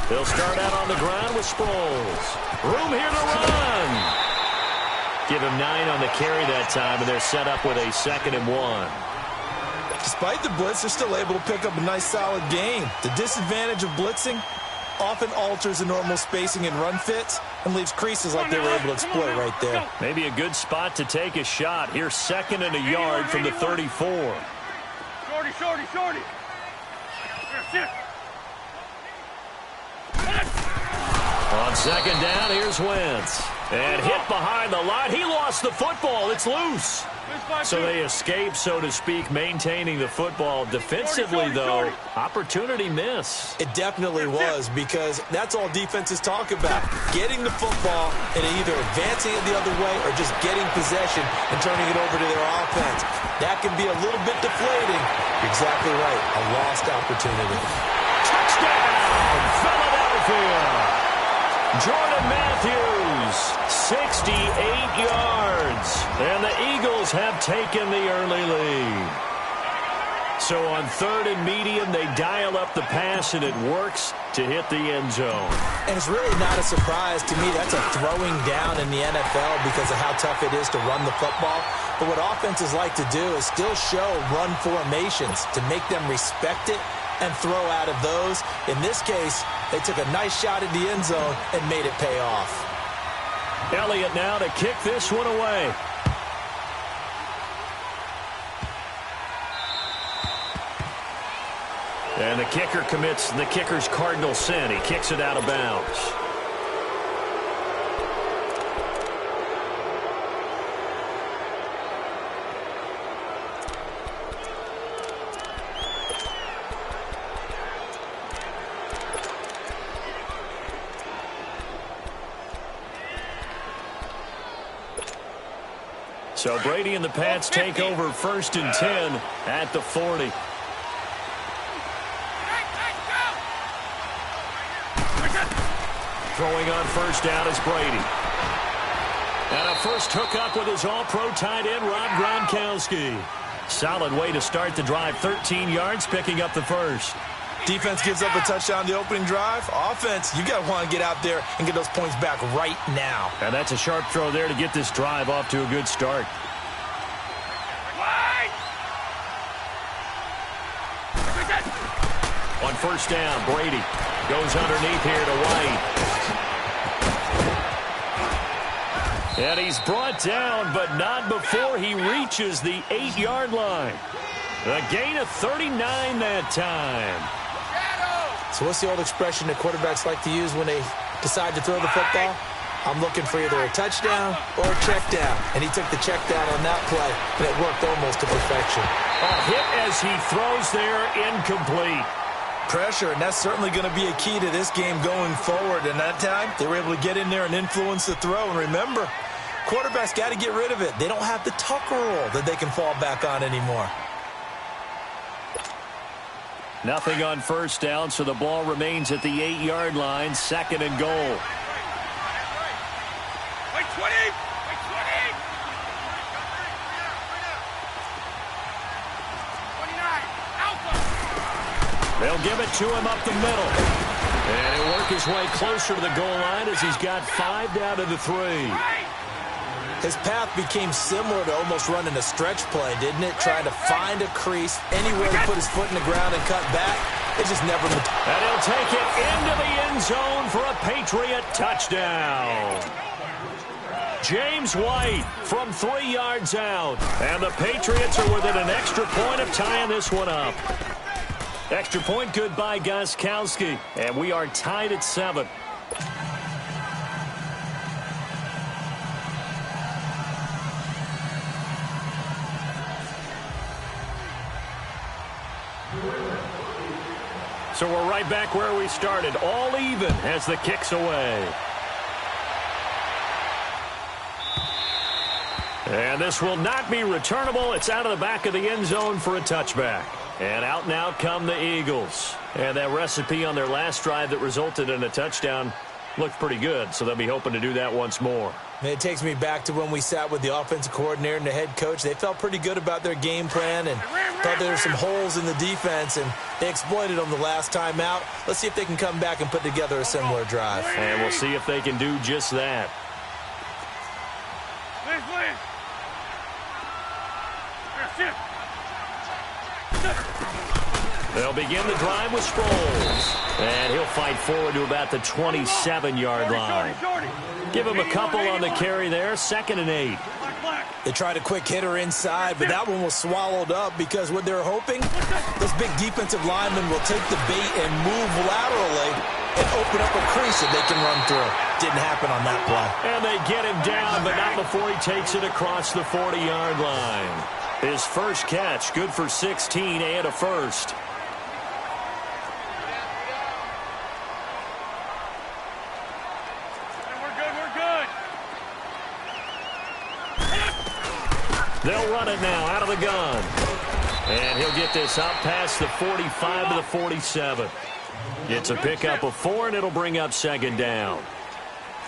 They'll start out on the ground with Sproles. Room here to run. Give him 9 on the carry that time, and they're set up with a 2nd and 1. Despite the blitz, they're still able to pick up a nice, solid gain. The disadvantage of blitzing often alters the normal spacing and run fits and leaves creases like they were able to exploit right there. Maybe a good spot to take a shot. Here's 2nd and a yard from the 34. Shorty. On 2nd down, here's Wentz. And hit behind the line. He lost the football. It's loose. So they escape, so to speak, maintaining the football. Defensively, though, opportunity miss. It definitely was, because that's all defenses talk about. Getting the football and either advancing it the other way or just getting possession and turning it over to their offense. That can be a little bit deflating. You're exactly right. A lost opportunity. Touchdown, Philadelphia. Jordan Matthews, 68 yards. And the Eagles have taken the early lead. So on 3rd and medium, they dial up the pass, and it works to hit the end zone. And it's really not a surprise to me. That's a throwing down in the NFL because of how tough it is to run the football. But what offenses like to do is still show run formations to make them respect it and throw out of those. In this case, they took a nice shot at the end zone and made it pay off. Elliott now to kick this one away. And the kicker commits the kicker's cardinal sin. He kicks it out of bounds. So Brady and the Pats take over 1st and 10 at the 40. Throwing on 1st down is Brady. And a first hookup with his all-pro tight end, Rob Gronkowski. Solid way to start the drive. 13 yards, picking up the first. Defense gives up a touchdown the opening drive. Offense, you got to want to get out there and get those points back right now. And that's a sharp throw there to get this drive off to a good start. On 1st down, Brady goes underneath here to White. And he's brought down, but not before he reaches the 8-yard line. A gain of 39 that time. So what's the old expression that quarterbacks like to use when they decide to throw the football? I'm looking for either a touchdown or a check down. And he took the check down on that play, and it worked almost to perfection. A hit as he throws there, incomplete. Pressure, and that's certainly going to be a key to this game going forward. And that time, they were able to get in there and influence the throw. And remember, quarterbacks got to get rid of it. They don't have the Tucker rule that they can fall back on anymore. Nothing on 1st down, so the ball remains at the 8-yard line, 2nd and goal. Wait, 20! Wait, 20! 29! Alpha! They'll give it to him up the middle. And he'll work his way closer to the goal line as he's got 5 down to the 3. His path became similar to almost running a stretch play, didn't it? Trying to find a crease, anywhere to put his foot in the ground and cut back. It just never... And he'll take it into the end zone for a Patriot touchdown. James White from 3 yards out. And the Patriots are within an extra point of tying this one up. Extra point good by Gostkowski. And we are tied at 7. So we're right back where we started, all even as the kick's away. And this will not be returnable. It's out of the back of the end zone for a touchback. And out now come the Eagles. And that recipe on their last drive that resulted in a touchdown looked pretty good, so they'll be hoping to do that once more. It takes me back to when we sat with the offensive coordinator and the head coach. They felt pretty good about their game plan and thought there were some holes in the defense, and they exploited them the last time out. Let's see if they can come back and put together a similar drive. And we'll see if they can do just that. They'll begin the drive with Sproles. And he'll fight forward to about the 27-yard line. Give him a couple on the carry there. 2nd and 8. They tried a quick hitter inside, but that one was swallowed up because what they're hoping, this big defensive lineman will take the bait and move laterally and open up a crease that they can run through. Didn't happen on that play. And they get him down, but not before he takes it across the 40-yard line. His first catch, good for 16 and a first. They'll run it now out of the gun. And he'll get this out past the 45 to the 47. It's a pickup of 4, and it'll bring up second down.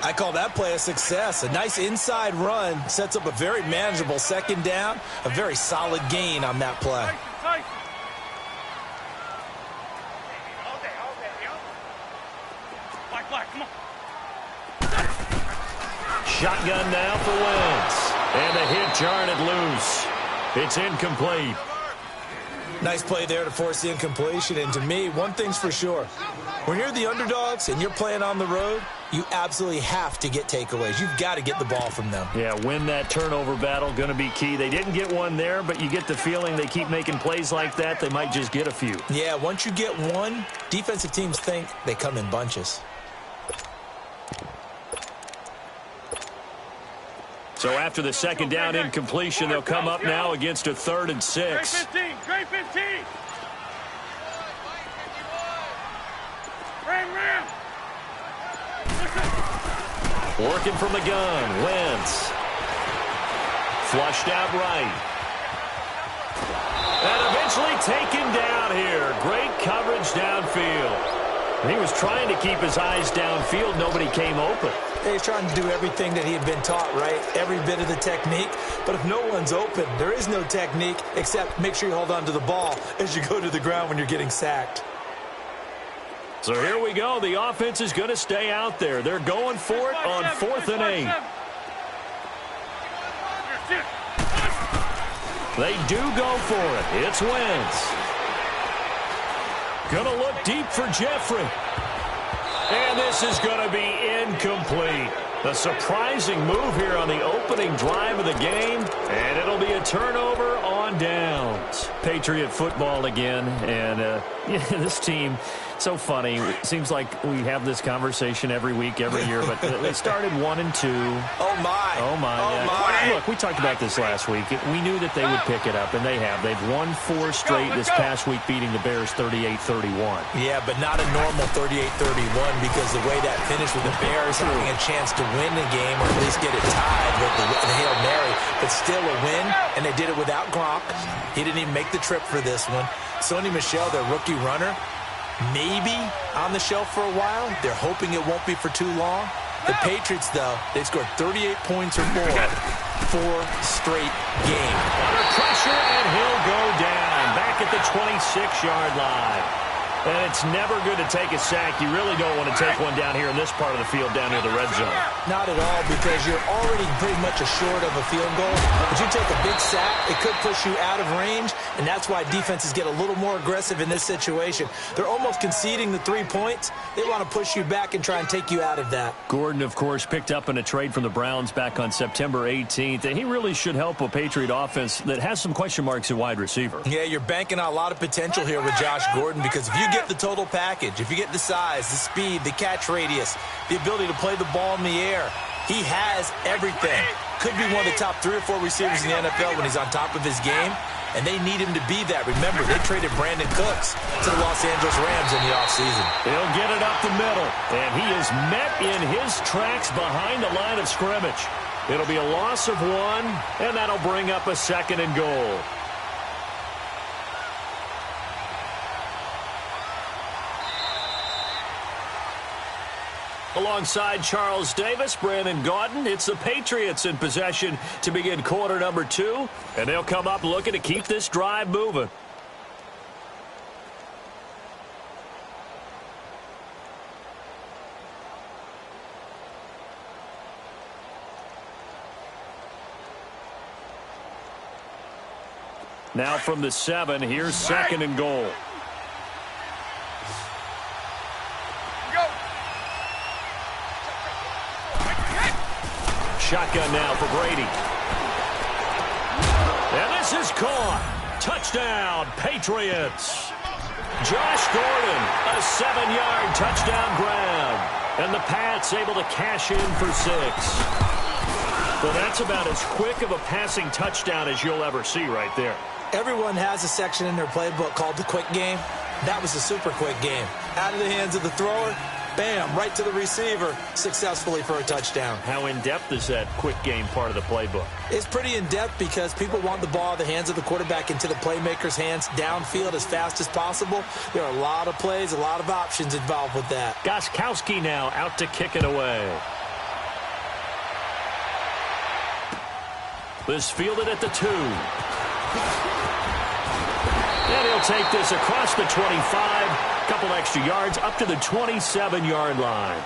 I call that play a success. A nice inside run sets up a very manageable second down. A very solid gain on that play. Shotgun now for Wentz. And the hit jarred it loose. It's incomplete. Nice play there to force the incompletion. And to me, one thing's for sure. When you're the underdogs and you're playing on the road, you absolutely have to get takeaways. You've got to get the ball from them. Yeah, win that turnover battle, going to be key. They didn't get one there, but you get the feeling they keep making plays like that, they might just get a few. Yeah, once you get one, defensive teams think they come in bunches. So after the second down incompletion, they'll come up now against a 3rd and 6. Great 15. Ram. Working from the gun, Wentz. Flushed out right. And eventually taken down here. Great coverage downfield. And he was trying to keep his eyes downfield. Nobody came open. He's trying to do everything that he had been taught, right? Every bit of the technique. But if no one's open, there is no technique except make sure you hold on to the ball as you go to the ground when you're getting sacked. So here we go. The offense is going to stay out there. They're going for it on 4th and 8. They do go for it. It's Wentz. Going to look deep for Jeffrey. And this is going to be incomplete. A surprising move here on the opening drive of the game. And it'll be a turnover on downs. Patriot football again. And this team, so funny. It seems like we have this conversation every week, every year. But they started 1-2. Oh, my. Oh, my. Look, we talked about this last week. We knew that they would pick it up, and they have. They've won 4 straight this past week, beating the Bears 38-31. Yeah, but not a normal 38-31 because the way that finished with the Bears having a chance to win the game or at least get it tied with the Hail Mary, but still a win, and they did it without Gronk. He didn't even make the trip for this one. Sony Michel, their rookie runner, maybe on the shelf for a while. They're hoping it won't be for too long. The Patriots, though, they scored 38 points or more 4 straight games. Under pressure, and he'll go down back at the 26-yard line. And it's never good to take a sack. You really don't want to take one down here in this part of the field down near the red zone. Not at all, because you're already pretty much assured of a field goal. But you take a big sack, it could push you out of range, and that's why defenses get a little more aggressive in this situation. They're almost conceding the 3 points. They want to push you back and try and take you out of that. Gordon, of course, picked up in a trade from the Browns back on September 18th, and he really should help a Patriot offense that has some question marks at wide receiver. Yeah, you're banking on a lot of potential here with Josh Gordon, because if you get the total package, if you get the size, the speed, the catch radius, the ability to play the ball in the air, he has everything. Could be one of the top 3 or 4 receivers in the NFL when he's on top of his game, and they need him to be that. Remember, they traded Brandon Cooks to the Los Angeles Rams in the offseason. He'll get it up the middle, and he is met in his tracks behind the line of scrimmage. It'll be a loss of 1, and that'll bring up a 2nd and goal. Alongside Charles Davis, Brandon Gaudin, it's the Patriots in possession to begin quarter number 2, and they'll come up looking to keep this drive moving. Now from the 7, here's 2nd and goal. Shotgun now for Brady. And this is caught. Touchdown, Patriots. Josh Gordon, a 7-yard touchdown grab. And the Pats able to cash in for 6. Well, that's about as quick of a passing touchdown as you'll ever see right there. Everyone has a section in their playbook called the quick game. That was a super quick game. Out of the hands of the thrower, bam, right to the receiver, successfully for a touchdown. How in-depth is that quick game part of the playbook? It's pretty in-depth because people want the ball out of the hands of the quarterback into the playmaker's hands downfield as fast as possible. There are a lot of plays, a lot of options involved with that. Gostkowski now out to kick it away. This fielded at the 2. And he'll take this across the 25. Couple extra yards up to the 27-yard line.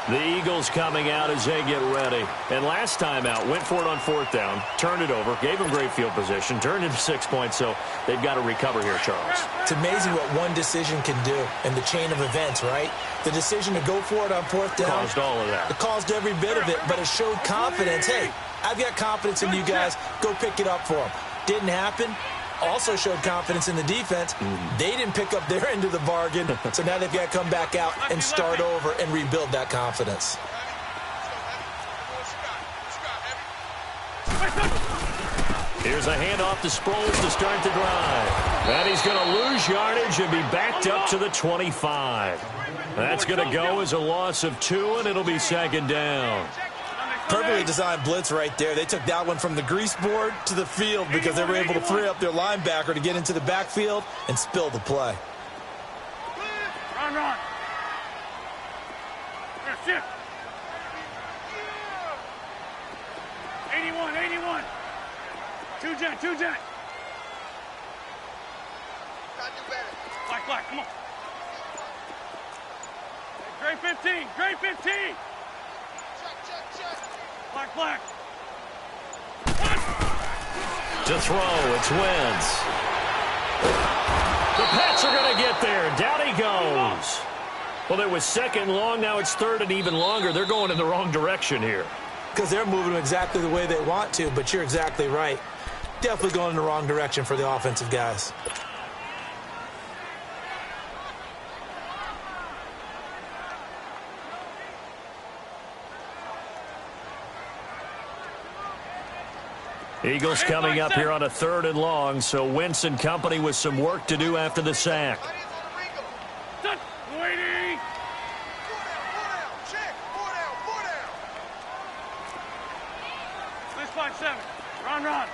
The Eagles coming out as they get ready. And last time out, went for it on 4th down, turned it over, gave them great field position, turned into 6 points, so they've got to recover here, Charles. It's amazing what one decision can do in the chain of events, right? The decision to go for it on 4th down. Caused all of that. It caused every bit of it, but it showed confidence. Hey, I've got confidence in you guys. Go pick it up for them. Didn't happen. Also showed confidence in the defense. They didn't pick up their end of the bargain, so now they've got to come back out and start over and rebuild that confidence. Here's a handoff to Sproles to start the drive. And he's going to lose yardage and be backed up to the 25. That's going to go as a loss of 2, and it'll be 2nd down. Perfectly designed blitz right there. They took that one from the grease board to the field because they were able to free up their linebacker to get into the backfield and spill the play. Run. Shift. 81. 2 jet. Black, come on. Great 15. Black. To throw, it's Wentz. The Pats are going to get there. Down he goes. Well, it was 2nd and long. Now it's 3rd and even longer. They're going in the wrong direction here. Because they're moving exactly the way they want to, but you're exactly right. Definitely going in the wrong direction for the offensive guys. Eagles coming up here on a 3rd and long, so Wentz and company with some work to do after the sack. Waiting. 6-5-7. Run. Wrap.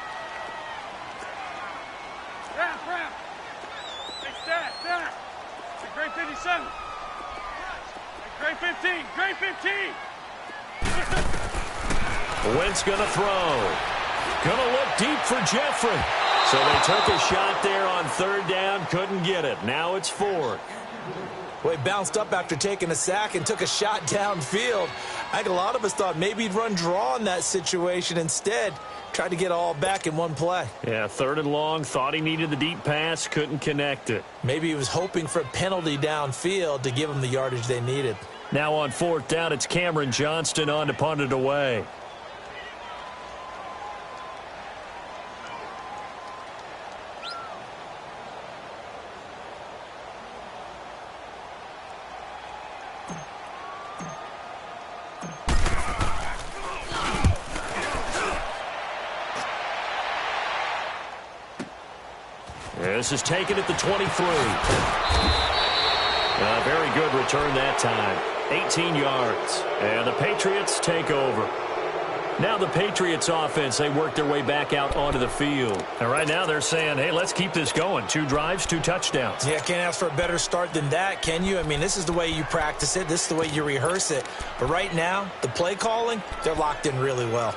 Hey, stat. Hey, great 57. Hey, great 15. Wentz going to throw. Going to look deep for Jeffrey. So they took a shot there on 3rd down, couldn't get it. Now it's 4th. Well, he bounced up after taking a sack and took a shot downfield. I think a lot of us thought maybe he'd run draw in that situation. Instead, tried to get all back in one play. Yeah, 3rd and long, thought he needed the deep pass, couldn't connect it. Maybe he was hoping for a penalty downfield to give him the yardage they needed. Now on 4th down, it's Cameron Johnston on to punt it away. This is taken at the 23. Very good return that time. 18 yards. And the Patriots take over. Now the Patriots offense, they work their way back out onto the field. And right now they're saying, hey, let's keep this going. 2 drives, 2 touchdowns. Yeah, can't ask for a better start than that, can you? I mean, this is the way you practice it. This is the way you rehearse it. But right now, the play calling, they're locked in really well.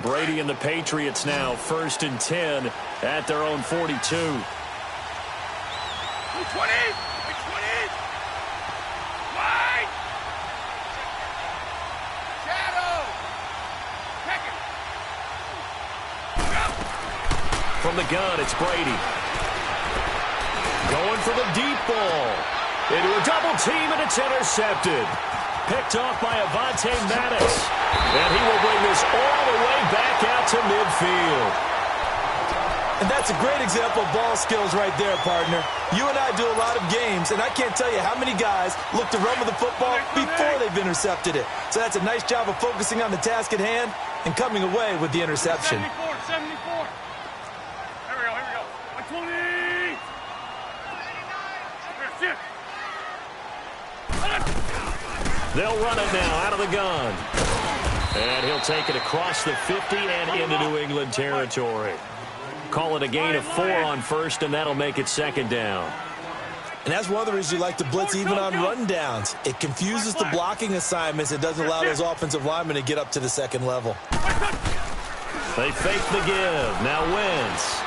Brady and the Patriots now 1st and 10 at their own 42. 20. Wide. Shadow. From the gun, it's Brady. Going for the deep ball. Into a double team, and it's intercepted. Picked off by Avonte Maddox. And he will bring this all the way back out to midfield. And that's a great example of ball skills right there, partner. You and I do a lot of games, and I can't tell you how many guys look to run with the football before they've intercepted it. So that's a nice job of focusing on the task at hand and coming away with the interception. 74. Here we go. 120. Here, They'll run it now out of the gun. And he'll take it across the 50 and into New England territory. Call it a gain of 4 on first, and that'll make it second down. And that's one of the reasons you like to blitz even on rundowns. It confuses the blocking assignments. It doesn't allow those offensive linemen to get up to the second level. They fake the give. Now Wentz.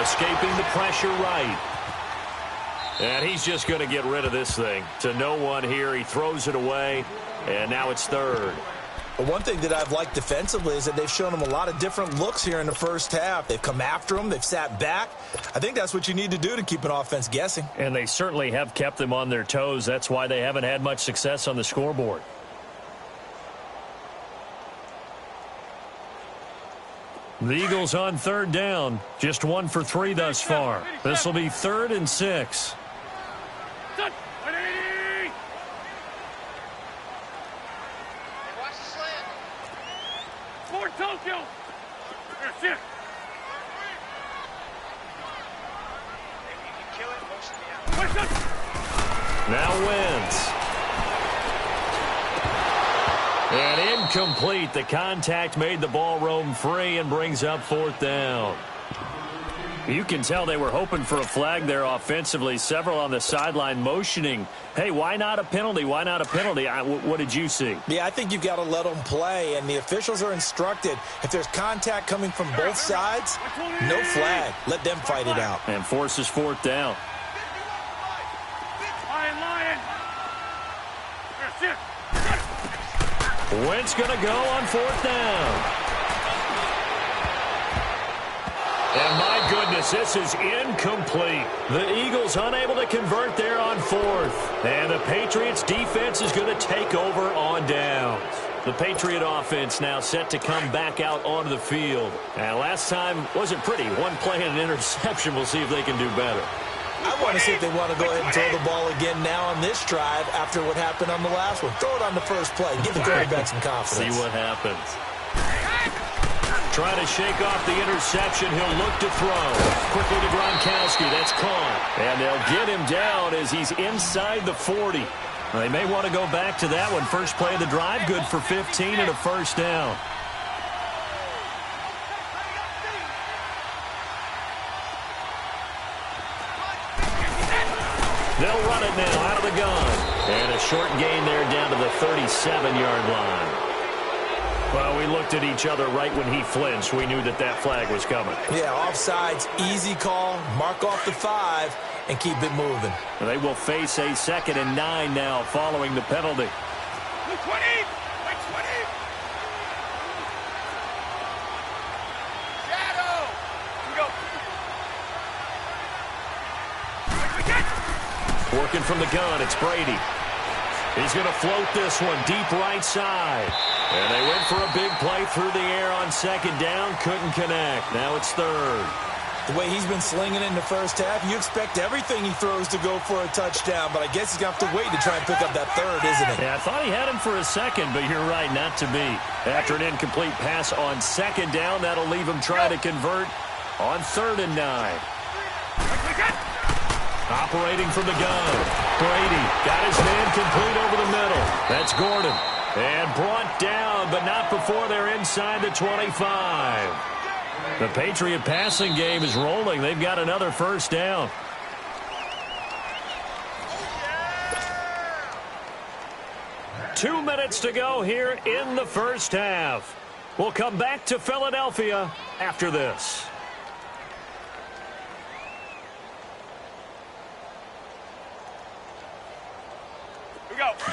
Escaping the pressure right. And he's just going to get rid of this thing. To no one here. He throws it away, and now it's third. But one thing that I've liked defensively is that they've shown him a lot of different looks here in the first half. They've come after him. They've sat back. I think that's what you need to do to keep an offense guessing. And they certainly have kept them on their toes. That's why they haven't had much success on the scoreboard. The Eagles on third down. Just 1 for 3 thus far. This will be 3rd and 6. Tokyo. Here, now Wentz. And incomplete. The contact made the ball roam free and brings up 4th down. You can tell they were hoping for a flag there offensively. Several on the sideline motioning, hey, why not a penalty? Why not a penalty? What did you see? Yeah, I think you've got to let them play, and the officials are instructed. If there's contact coming from both sides, no flag. Let them fight it out. And forces 4th down. Wentz going to go on 4th down. And my goodness, this is incomplete. The Eagles unable to convert there on 4th. And the Patriots defense is going to take over on downs. The Patriot offense now set to come back out onto the field. And last time wasn't pretty. 1 play and an interception. We'll see if they can do better. I want to see if they want to go ahead and throw the ball again now on this drive after what happened on the last one. Throw it on the first play. Give the quarterback some confidence. See what happens. Trying to shake off the interception. He'll look to throw. Quickly to Gronkowski. That's caught. And they'll get him down as he's inside the 40. They may want to go back to that one. First play of the drive. Good for 15 and a first down. They'll run it now out of the gun. And a short gain there down to the 37-yard line. Well, we looked at each other right when he flinched. We knew that that flag was coming. Yeah, offsides, easy call. Mark off the 5 and keep it moving. They will face a 2nd and 9 now following the penalty. 20. Shadow. Go. Working from the gun, it's Brady. He's going to float this one deep right side. And they went for a big play through the air on 2nd down. Couldn't connect. Now it's 3rd. The way he's been slinging in the first half, you expect everything he throws to go for a touchdown. But I guess he's going to have to wait to try and pick up that 3rd, isn't it? Yeah, I thought he had him for a second, but you're right, not to be. After an incomplete pass on 2nd down, that'll leave him trying to convert on 3rd and 9. Operating from the gun. Brady got his man complete over the middle. That's Gordon. And brought down, but not before they're inside the 25. The Patriot passing game is rolling. They've got another first down. Two minutes to go here in the first half. We'll come back to Philadelphia after this.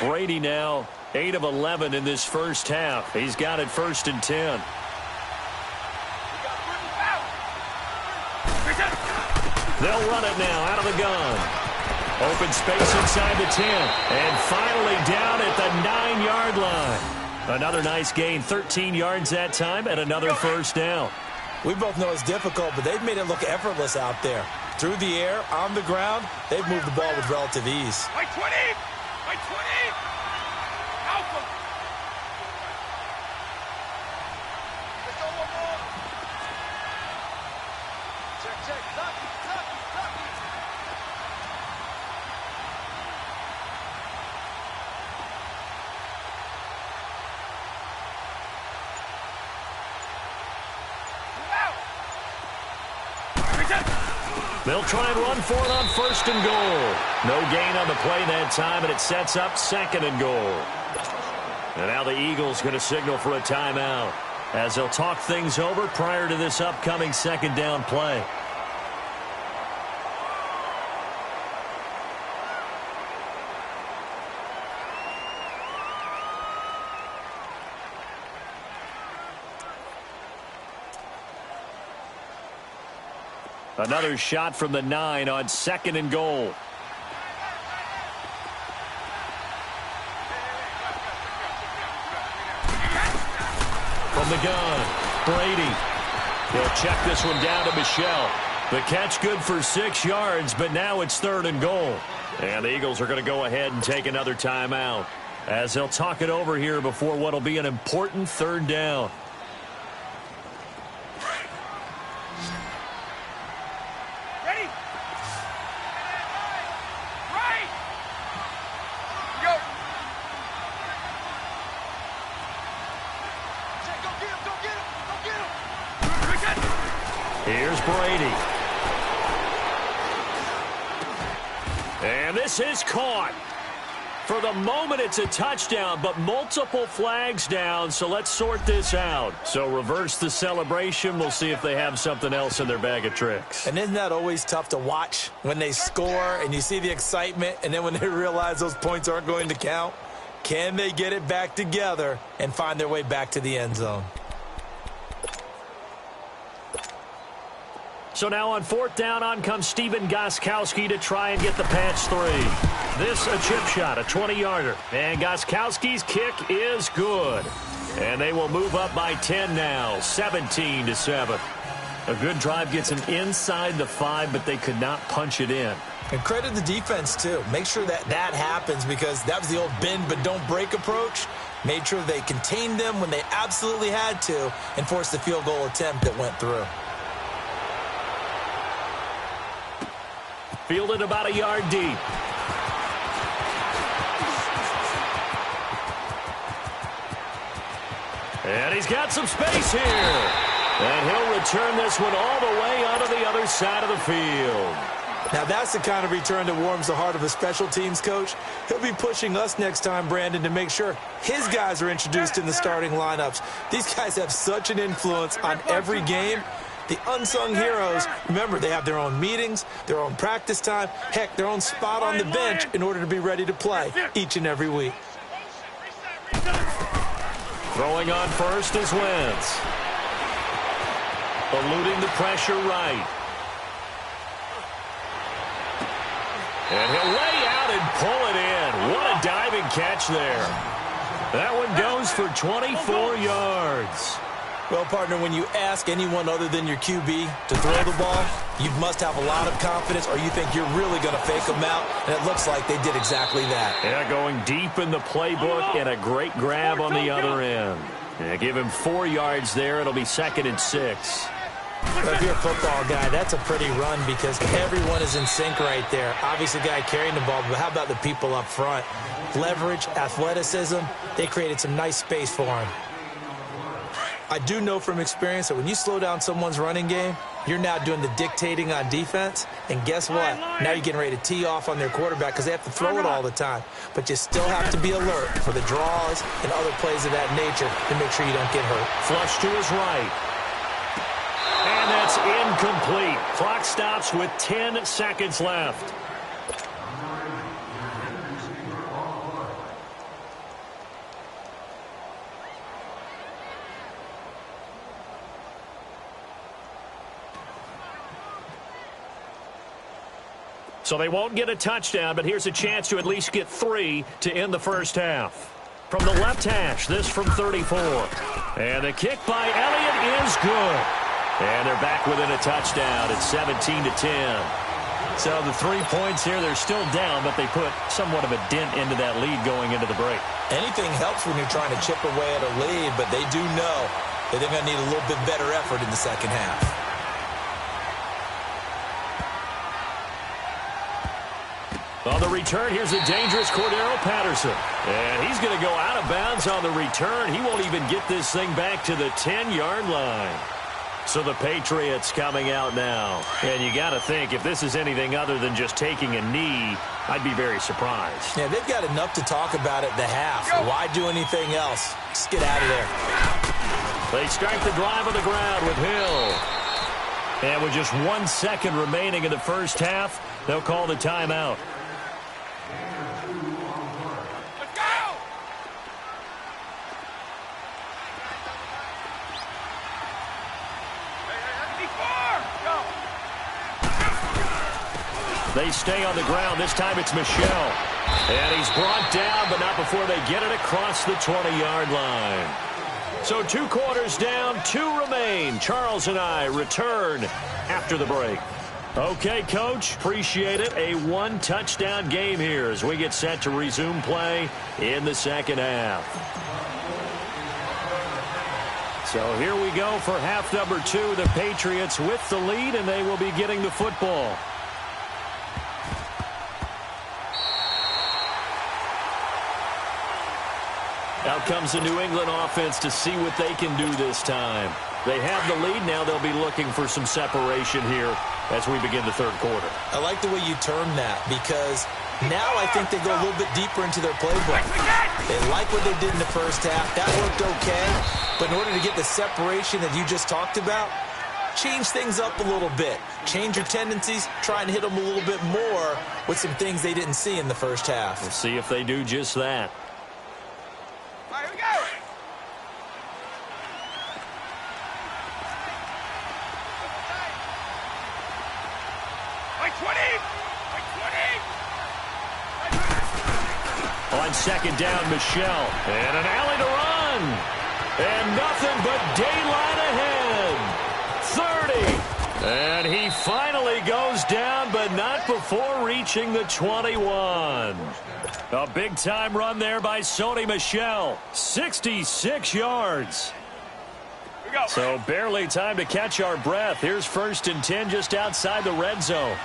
Brady now 8 of 11 in this first half. He's got it 1st and 10. They'll run it now out of the gun. Open space inside the 10. And finally down at the 9-yard line. Another nice gain, 13 yards that time, and another first down. We both know it's difficult, but they've made it look effortless out there. Through the air, on the ground, they've moved the ball with relative ease. By 20! By 20! Alpha! Let's go one more! Check. Lucky. They'll try and run for it on 1st and goal. No gain on the play that time, and it sets up 2nd and goal. And now the Eagles going to signal for a timeout as they'll talk things over prior to this upcoming 2nd down play. Another shot from the 9 on 2nd and goal. From the gun, Brady. He'll check this one down to Michelle. The catch good for 6 yards, but now it's 3rd and goal. And the Eagles are going to go ahead and take another timeout as they'll talk it over here before what will be an important 3rd down. Here's Brady. And this is caught. For the moment, it's a touchdown, but multiple flags down, so let's sort this out. So reverse the celebration. We'll see if they have something else in their bag of tricks. And isn't that always tough to watch when they score and you see the excitement, and then when they realize those points aren't going to count? Can they get it back together and find their way back to the end zone? So now on 4th down, on comes Steven Gostkowski to try and get the patch 3. This a chip shot, a 20-yarder. And Gostkowski's kick is good. And they will move up by 10 now, 17-7. A good drive gets them inside the 5, but they could not punch it in. And credit the defense, too. Make sure that happens, because that was the old bend but don't break approach. Made sure they contained them when they absolutely had to and forced the field goal attempt that went through. Fielded about a yard deep. And he's got some space here. And he'll return this one all the way onto the other side of the field. Now that's the kind of return that warms the heart of a special teams coach. He'll be pushing us next time, Brandon, to make sure his guys are introduced in the starting lineups. These guys have such an influence on every game. The unsung heroes, remember, they have their own meetings, their own practice time, heck, their own spot on the bench in order to be ready to play each and every week. Throwing on first is Wentz. Eluding the pressure right. And he'll lay out and pull it in. What a diving catch there. That one goes for 24 yards. Well, partner, when you ask anyone other than your QB to throw the ball, you must have a lot of confidence, or you think you're really going to fake them out, and it looks like they did exactly that. Yeah, going deep in the playbook and a great grab on the other end. Yeah, give him 4 yards there. It'll be 2nd and 6. But if you're a football guy, that's a pretty run because everyone is in sync right there. Obviously, the guy carrying the ball, but how about the people up front? Leverage, athleticism, they created some nice space for him. I do know from experience that when you slow down someone's running game, you're now doing the dictating on defense. And guess what? Now you're getting ready to tee off on their quarterback because they have to throw it all the time. But you still have to be alert for the draws and other plays of that nature to make sure you don't get hurt. Flush to his right. And that's incomplete. Clock stops with 10 seconds left. So they won't get a touchdown, but here's a chance to at least get 3 to end the first half. From the left hash, this from 34. And the kick by Elliott is good. And they're back within a touchdown. It's 17-10. So the 3 points here, they're still down, but they put somewhat of a dent into that lead going into the break. Anything helps when you're trying to chip away at a lead, but they do know that they're going to need a little bit better effort in the second half. On the return, here's the dangerous Cordero Patterson. And he's going to go out of bounds on the return. He won't even get this thing back to the 10-yard line. So the Patriots coming out now. And you got to think, if this is anything other than just taking a knee, I'd be very surprised. Yeah, they've got enough to talk about at the half. Why do anything else? Just get out of there. They start the drive on the ground with Hill. And with just 1 second remaining in the first half, they'll call the timeout. They stay on the ground. This time it's Michel. And he's brought down, but not before they get it across the 20-yard line. So 2 quarters down, 2 remain. Charles and I return after the break. Okay, Coach, appreciate it. A 1-touchdown game here as we get set to resume play in the second half. So here we go for half number 2. The Patriots with the lead, and they will be getting the football. Out comes the New England offense to see what they can do this time. They have the lead. Now they'll be looking for some separation here as we begin the third quarter. I like the way you term that because now I think they go a little bit deeper into their playbook. They like what they did in the first half. That worked okay. But in order to get the separation that you just talked about, change things up a little bit. Change your tendencies. Try and hit them a little bit more with some things they didn't see in the first half. We'll see if they do just that. On second down, Michel. And an alley to run. And nothing but daylight ahead. 30. And he finally goes down, but not before reaching the 21. A big-time run there by Sony Michel. 66 yards. So barely time to catch our breath. Here's 1st and 10 just outside the red zone.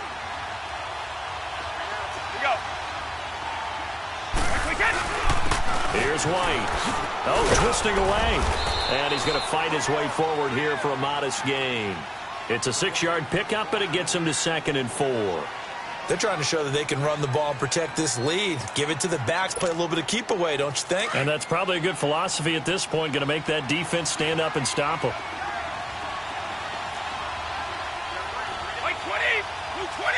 Here's White. Oh, twisting away. And he's going to fight his way forward here for a modest gain. It's a 6-yard pickup, but it gets him to 2nd and 4. They're trying to show that they can run the ball and protect this lead. Give it to the backs, play a little bit of keep away, don't you think? And that's probably a good philosophy at this point, going to make that defense stand up and stop them. White 20! Blue 20!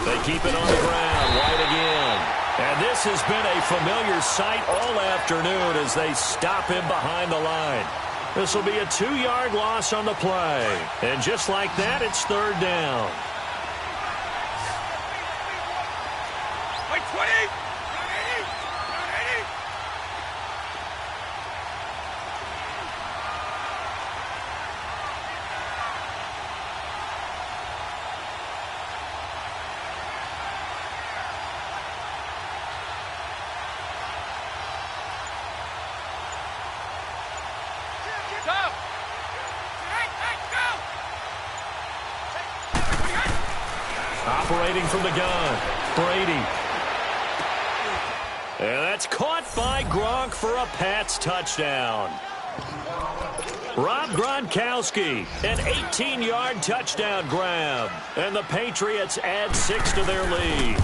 They keep it on the ground. White again. And this has been a familiar sight all afternoon as they stop him behind the line. This will be a 2-yard loss on the play. And just like that, it's 3rd down. White 20! 80! Operating from the gun, Brady. And that's caught by Gronk for a Pats touchdown. Rob Gronkowski, an 18-yard touchdown grab. And the Patriots add 6 to their lead.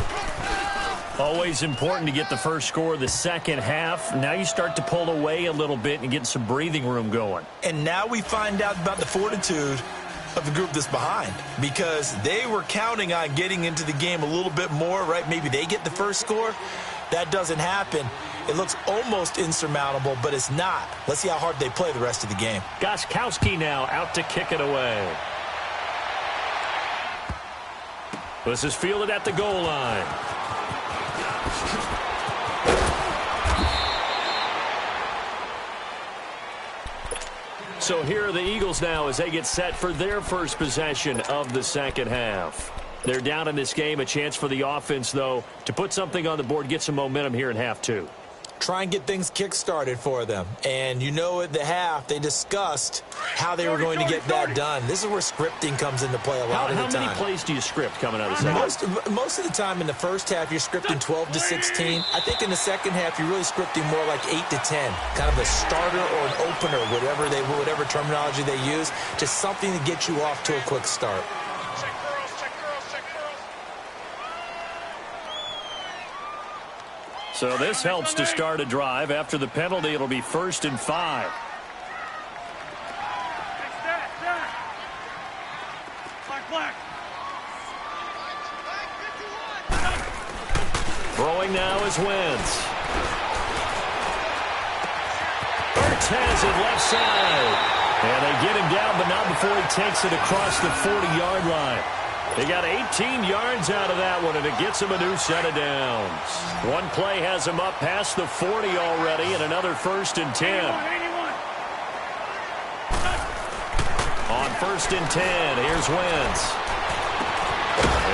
Always important to get the first score of the second half. Now you start to pull away a little bit and get some breathing room going. And now we find out about the fortitude of the group that's behind, because they were counting on getting into the game a little bit more, right? Maybe they get the first score. That doesn't happen. It looks almost insurmountable, but it's not. Let's see how hard they play the rest of the game. Gostkowski now out to kick it away. This is fielded at the goal line. So here are the Eagles now as they get set for their first possession of the second half. They're down in this game. A chance for the offense, though, to put something on the board, get some momentum here in half two. Try and get things kick-started for them. And you know at the half, they discussed how they were going to get that done. This is where scripting comes into play a lot of the time. How many plays do you script coming out of the second half? Most of the time in the first half, you're scripting 12 to 16. I think in the second half, you're really scripting more like 8 to 10. Kind of a starter or an opener, whatever terminology they use, just something to get you off to a quick start. So this helps to start a drive. After the penalty, it'll be 1st and 5. Throwing now is Wentz. Ertz has it left side. And they get him down, but not before he takes it across the 40-yard line. They got 18 yards out of that one, and it gets them a new set of downs. One play has them up past the 40 already, and another 1st and 10. On 1st and 10, here's Wentz.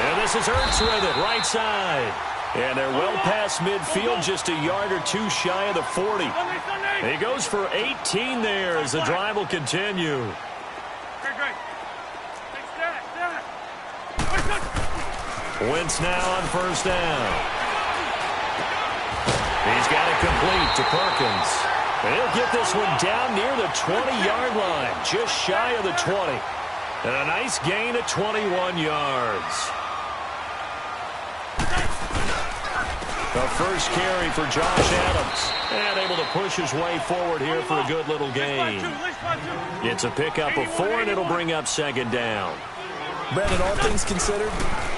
And this is Ertz with it, right side. And they're well past midfield, just a yard or two shy of the 40. He goes for 18 there as the drive will continue. Wentz now on 1st down. He's got it complete to Perkins. And he'll get this one down near the 20-yard line, just shy of the 20. And a nice gain of 21 yards. The first carry for Josh Adams. And able to push his way forward here for a good little gain. It's a pickup of 4, and it'll bring up 2nd down. Brandon, all things considered,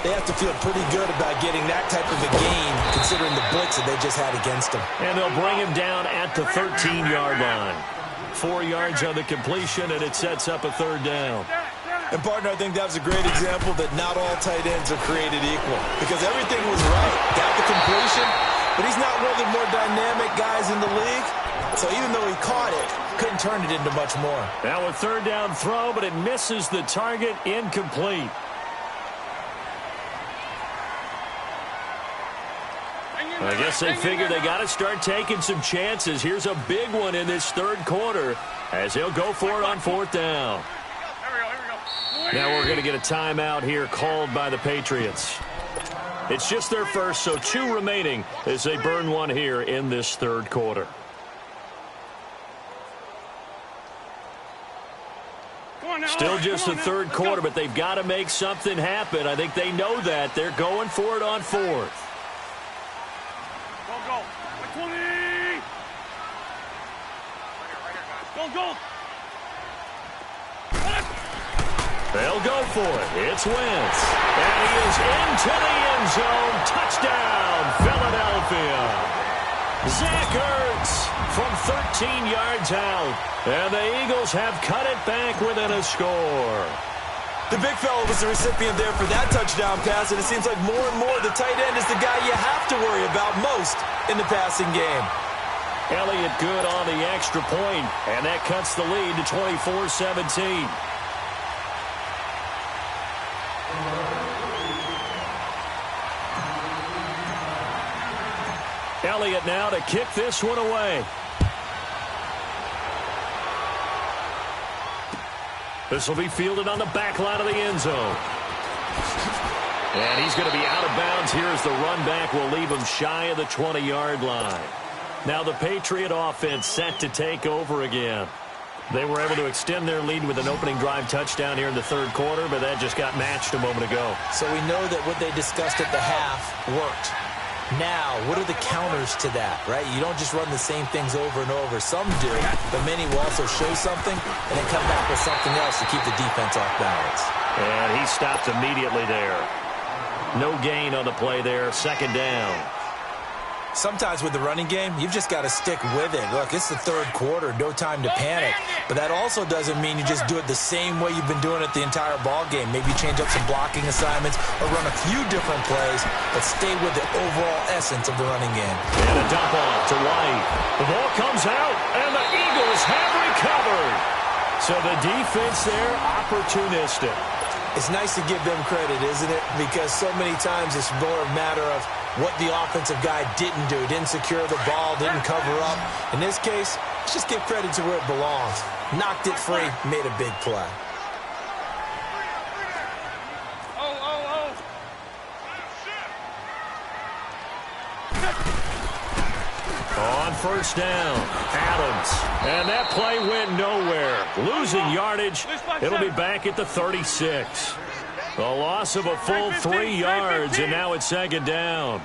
they have to feel pretty good about getting that type of a gain, considering the blitz that they just had against them. And they'll bring him down at the 13-yard line. 4 yards on the completion, and it sets up a 3rd down. And, partner, I think that was a great example that not all tight ends are created equal, because everything was right. Got the completion, but he's not one of the more dynamic guys in the league. So even though he caught it, couldn't turn it into much more. Now a 3rd down throw, but it misses the target, incomplete. I guess they figured they got to start taking some chances. Here's a big one in this 3rd quarter as they'll go for it on 4th down. Now we're going to get a timeout here called by the Patriots. It's just their first, so 2 remaining as they burn one here in this 3rd quarter. Still just the 3rd quarter, but they've got to make something happen. I think they know that. They're going for it on 4th. Go. They'll go for it. It's Wentz. And he is into the end zone. Touchdown, Philadelphia. Zach Ertz from 13 yards out. And the Eagles have cut it back within a score. The big fella was the recipient there for that touchdown pass, and it seems like more and more the tight end is the guy you have to worry about most in the passing game. Elliott good on the extra point, and that cuts the lead to 24-17. Elliott now to kick this one away. This will be fielded on the back line of the end zone. And he's going to be out of bounds here as the run back will leave him shy of the 20-yard line. Now the Patriot offense set to take over again. They were able to extend their lead with an opening drive touchdown here in the 3rd quarter, but that just got matched a moment ago. So we know that what they discussed at the half worked. Now, what are the counters to that, right? You don't just run the same things over and over. Some do, but many will also show something and then come back with something else to keep the defense off balance. And he stopped immediately there. No gain on the play there. 2nd down. Sometimes with the running game, you've just got to stick with it. Look, it's the third quarter, no time to panic. But that also doesn't mean you just do it the same way you've been doing it the entire ball game. Maybe change up some blocking assignments or run a few different plays, but stay with the overall essence of the running game. And a dump off to White. The ball comes out, and the Eagles have recovered. So the defense there, opportunistic. It's nice to give them credit, isn't it? Because so many times it's more a matter of what the offensive guy didn't do. Didn't secure the ball, didn't cover up. In this case, let's just give credit to where it belongs. Knocked it free, made a big play. On first down, Adams. And that play went nowhere. Losing yardage. It'll be back at the 36. A loss of a full 3 yards, and now it's second down.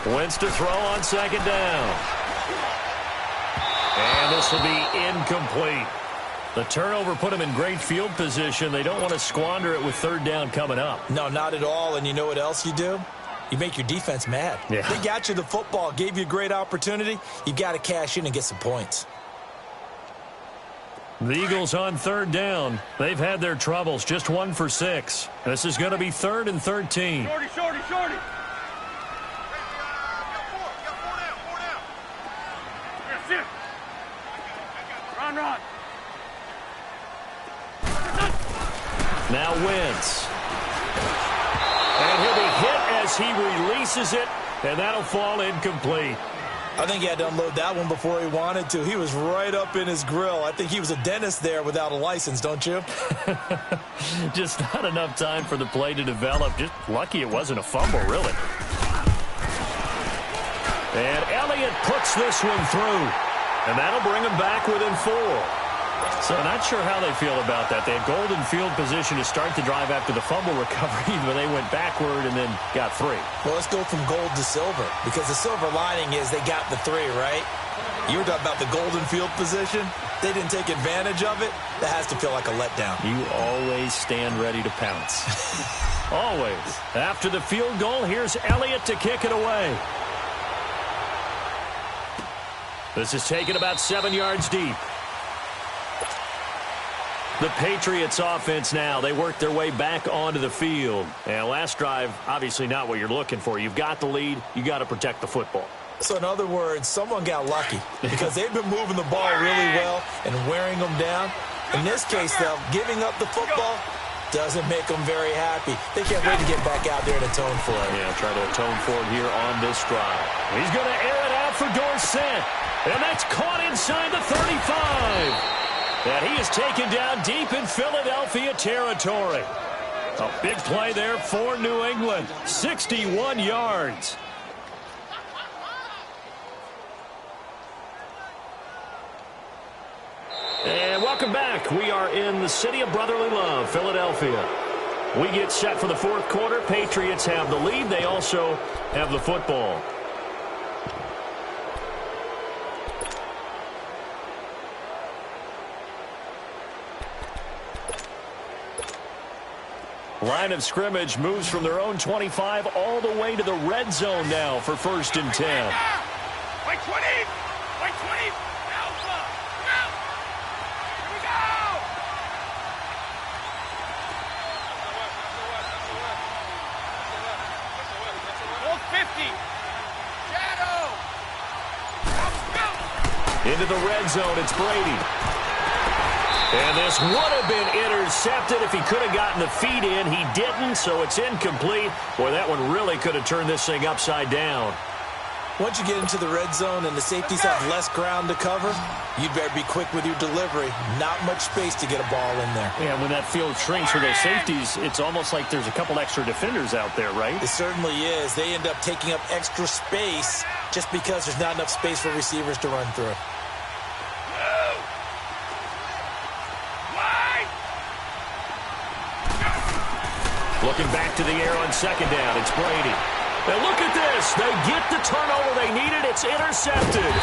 Wentz to throw on second down. And this will be incomplete. The turnover put them in great field position. They don't want to squander it with third down coming up. No, not at all. And you know what else you do? You make your defense mad. Yeah. They got you the football, gave you a great opportunity. You got to cash in and get some points. The Eagles on third down. They've had their troubles, just 1 for 6. This is going to be 3rd and 13. Shorty, shorty, shorty. That's it. Run, run. Now Wentz. And he'll be hit as he releases it, and that'll fall incomplete. I think he had to unload that one before he wanted to. He was right up in his grill. I think he was a dentist there without a license, don't you? Just not enough time for the play to develop. Just lucky it wasn't a fumble, really. And Elliott puts this one through, and that'll bring him back within 4. So not sure how they feel about that. They had golden field position to start the drive after the fumble recovery, but they went backward and then got 3. Well, let's go from gold to silver, because the silver lining is they got the 3, right? You were talking about the golden field position. They didn't take advantage of it. That has to feel like a letdown. You always stand ready to pounce. Always. After the field goal, here's Elliott to kick it away. This is taken about 7 yards deep. The Patriots offense now, they work their way back onto the field. And last drive, obviously not what you're looking for. You've got the lead. You got to protect the football. So in other words, someone got lucky because they've been moving the ball really well and wearing them down. In this case, though, giving up the football doesn't make them very happy. They can't wait to get back out there and atone for it. Yeah, try to atone for it here on this drive. He's going to air it out for Dorsett. And that's caught inside the 35. And he is taken down deep in Philadelphia territory. A big play there for New England. 61 yards. And welcome back. We are in the city of brotherly love, Philadelphia. We get set for the 4th quarter. Patriots have the lead. They also have the football. Line of scrimmage moves from their own 25 all the way to the red zone now for 1st and 10. White 20! White 20! Alpha! Out! Here we go! Hold 50! Shadow! Into the red zone, it's Brady. And this would have been intercepted if he could have gotten the feet in. He didn't, so it's incomplete. Boy, that one really could have turned this thing upside down. Once you get into the red zone and the safeties have less ground to cover, you'd better be quick with your delivery. Not much space to get a ball in there. Yeah, when that field shrinks for those safeties, it's almost like there's a couple extra defenders out there, right? It certainly is. They end up taking up extra space just because there's not enough space for receivers to run through. Looking back to the air on second down, it's Brady. Now look at this. They get the turnover they needed. It's intercepted.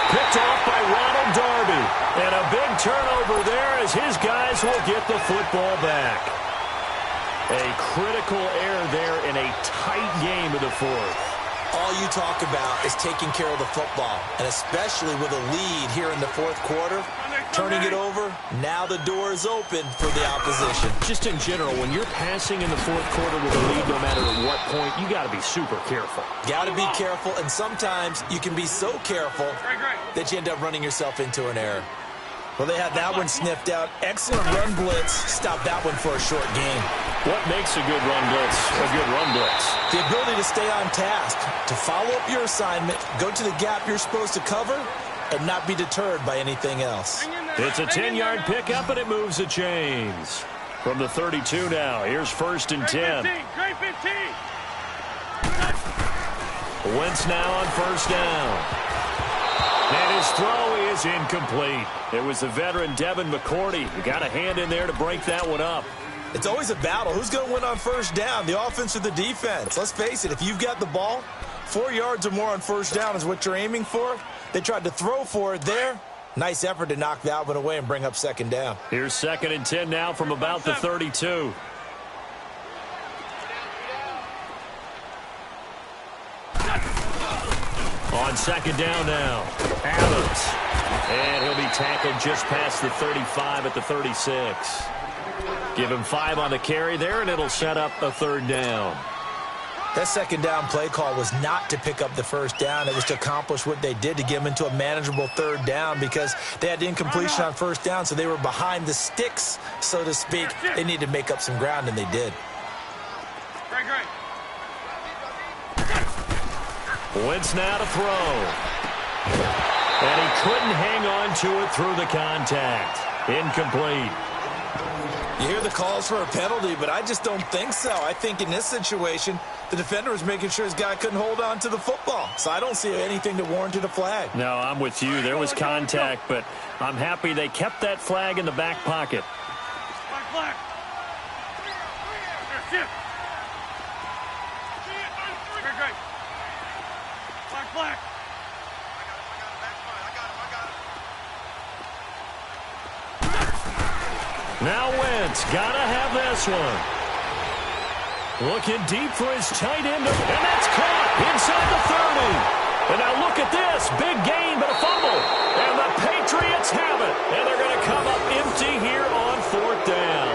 Picked off by Ronald Darby. And a big turnover there as his guys will get the football back. A critical error there in a tight game of the 4th. All you talk about is taking care of the football, and especially with a lead here in the fourth quarter, turning it over, now the door is open for the opposition. Just in general, when you're passing in the fourth quarter with a lead, no matter at what point, you got to be super careful. Got to be careful, and sometimes you can be so careful that you end up running yourself into an error. Well, they had that one sniffed out. Excellent run blitz. Stop that one for a short gain. What makes a good run blitz a good run blitz? The ability to stay on task, to follow up your assignment, go to the gap you're supposed to cover, and not be deterred by anything else. It's a 10-yard pickup, and it moves the chains. From the 32 now, here's 1st and 10. Great 15. Wentz now on 1st down. And his throw is incomplete. It was the veteran Devin McCourty who got a hand in there to break that one up. It's always a battle. Who's going to win on 1st down, the offense or the defense? Let's face it, if you've got the ball, 4 yards or more on 1st down is what you're aiming for. They tried to throw for it there. Nice effort to knock that one away and bring up 2nd down. Here's 2nd and 10 now from about the 32. On 2nd down now, Adams. And he'll be tackled just past the 35 at the 36. Give him 5 on the carry there, and it'll set up a 3rd down. That 2nd down play call was not to pick up the 1st down. It was to accomplish what they did, to get them into a manageable 3rd down, because they had incompletion on 1st down, so they were behind the sticks, so to speak. They needed to make up some ground, and they did. Great. Wentz now to throw. And he couldn't hang on to it through the contact. Incomplete. You hear the calls for a penalty, but I just don't think so. I think in this situation, the defender was making sure his guy couldn't hold on to the football. So I don't see anything that warranted a flag. No, I'm with you. There was contact, but I'm happy they kept that flag in the back pocket. Flag. Shift. Great. Flag. Now Wentz gotta have this one. Looking deep for his tight end, and that's caught inside the 30. And now look at this, big gain, but a fumble. And the Patriots have it. And they're going to come up empty here on 4th down.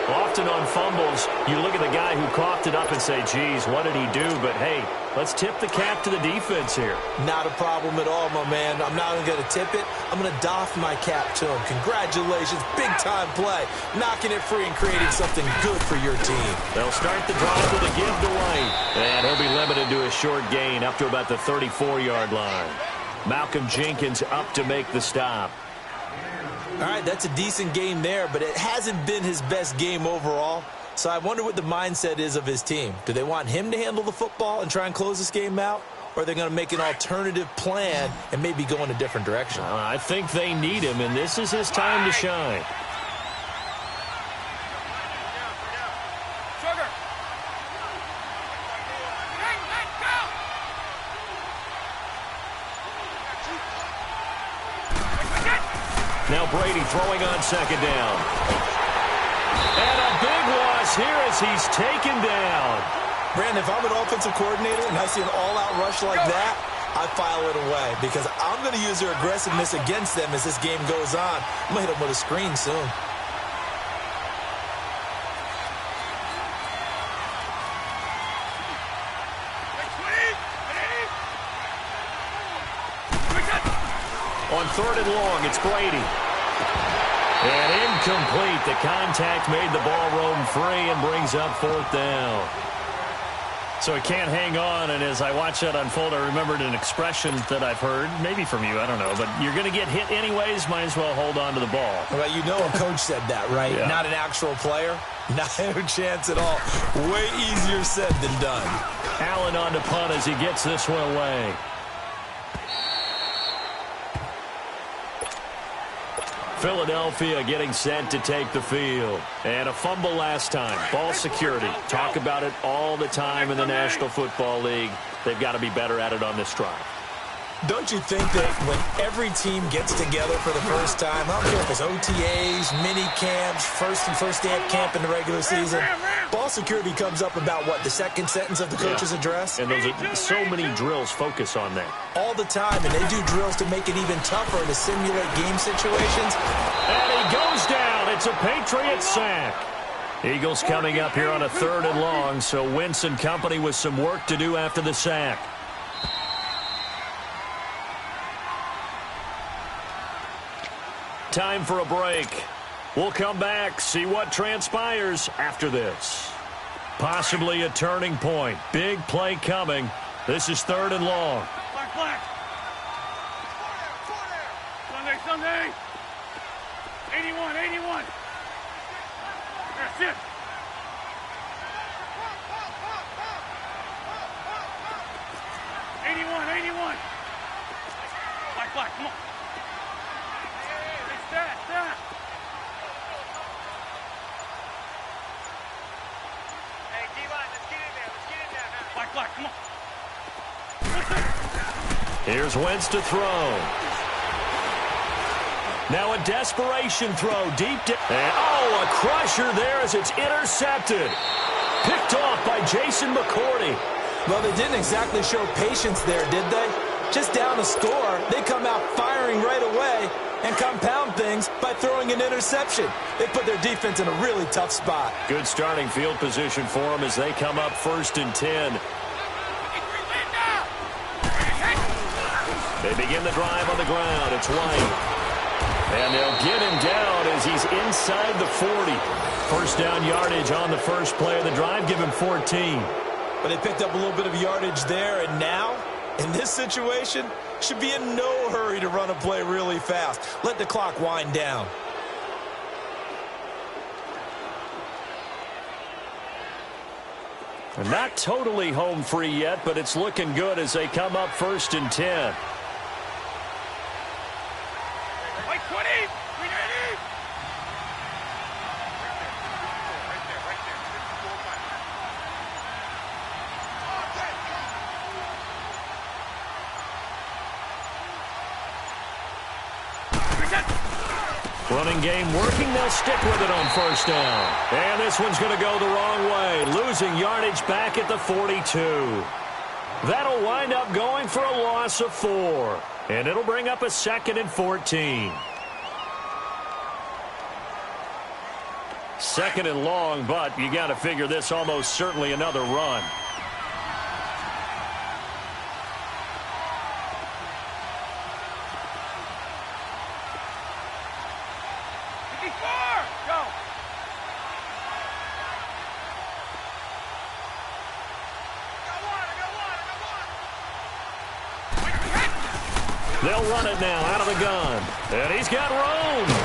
Often on fumbles, you look at the guy who coughed it up and say, geez, what did he do? But, hey, let's tip the cap to the defense here. Not a problem at all, my man. I'm not even going to tip it. I'm going to doff my cap to him. Congratulations. Big-time play. Knocking it free and creating something good for your team. They'll start the drive with a give to White. And he'll be limited to a short gain up to about the 34-yard line. Malcolm Jenkins up to make the stop. All right, that's a decent game there, but it hasn't been his best game overall. So I wonder what the mindset is of his team. Do they want him to handle the football and try and close this game out? Or are they going to make an alternative plan and maybe go in a different direction? I think they need him, and this is his time to shine. Now Brady throwing on 2nd down. And a big loss here as he's taken down. Brandon, if I'm an offensive coordinator and I see an all-out rush like that, I file it away because I'm going to use their aggressiveness against them as this game goes on. I'm going to hit them with a screen soon. On 3rd and long, it's Brady. And incomplete. The contact made the ball roam free and brings up 4th down. So he can't hang on, and as I watch that unfold, I remembered an expression that I've heard, maybe from you, I don't know, but you're going to get hit anyways, might as well hold on to the ball. Well, you know a coach said that, right? Yeah. Not an actual player. Not a chance at all. Way easier said than done. Allen on to punt as he gets this one away. Philadelphia getting set to take the field. And a fumble last time. Ball security. Talk about it all the time in the National Football League. They've got to be better at it on this drive. Don't you think that when every team gets together for the first time, I don't care if it's OTAs, mini camps, first day of camp in the regular season, Ball security comes up about, what, the second sentence of the coach's address? And those are so many drills focus on that. All the time, and they do drills to make it even tougher to simulate game situations. And he goes down. It's a Patriot sack. Eagles coming up here on a 3rd and long, so Wentz and company with some work to do after the sack. Time for a break. We'll come back, see what transpires after this. Possibly a turning point. Big play coming. This is 3rd and long. Black, black. Sunday. 81, 81. That's it. Black, come on. Hey, stat. Hey, D-line, let's get in there now. Black, come on. Here's Wentz to throw. Now a desperation throw deep down. And a crusher there as it's intercepted. Picked off by Jason McCourty. Well, they didn't exactly show patience there, did they? Just down a score, they come out firing right away and compound things by throwing an interception. They put their defense in a really tough spot. Good starting field position for them as they come up 1st and 10. They begin the drive on the ground. It's White. And they'll get him down as he's inside the 40. First down yardage on the first play of the drive. Give him 14. But they picked up a little bit of yardage there, and now, in this situation, should be in no hurry to run a play really fast. Let the clock wind down. Not totally home free yet, but it's looking good as they come up 1st and 10. White 20. We ready? Running game working. They'll stick with it on 1st down. And this one's going to go the wrong way. Losing yardage back at the 42. That'll wind up going for a loss of 4. And it'll bring up a 2nd and 14. 2nd and long, but you got to figure this almost certainly another run. They'll run it now out of the gun. And he's got room.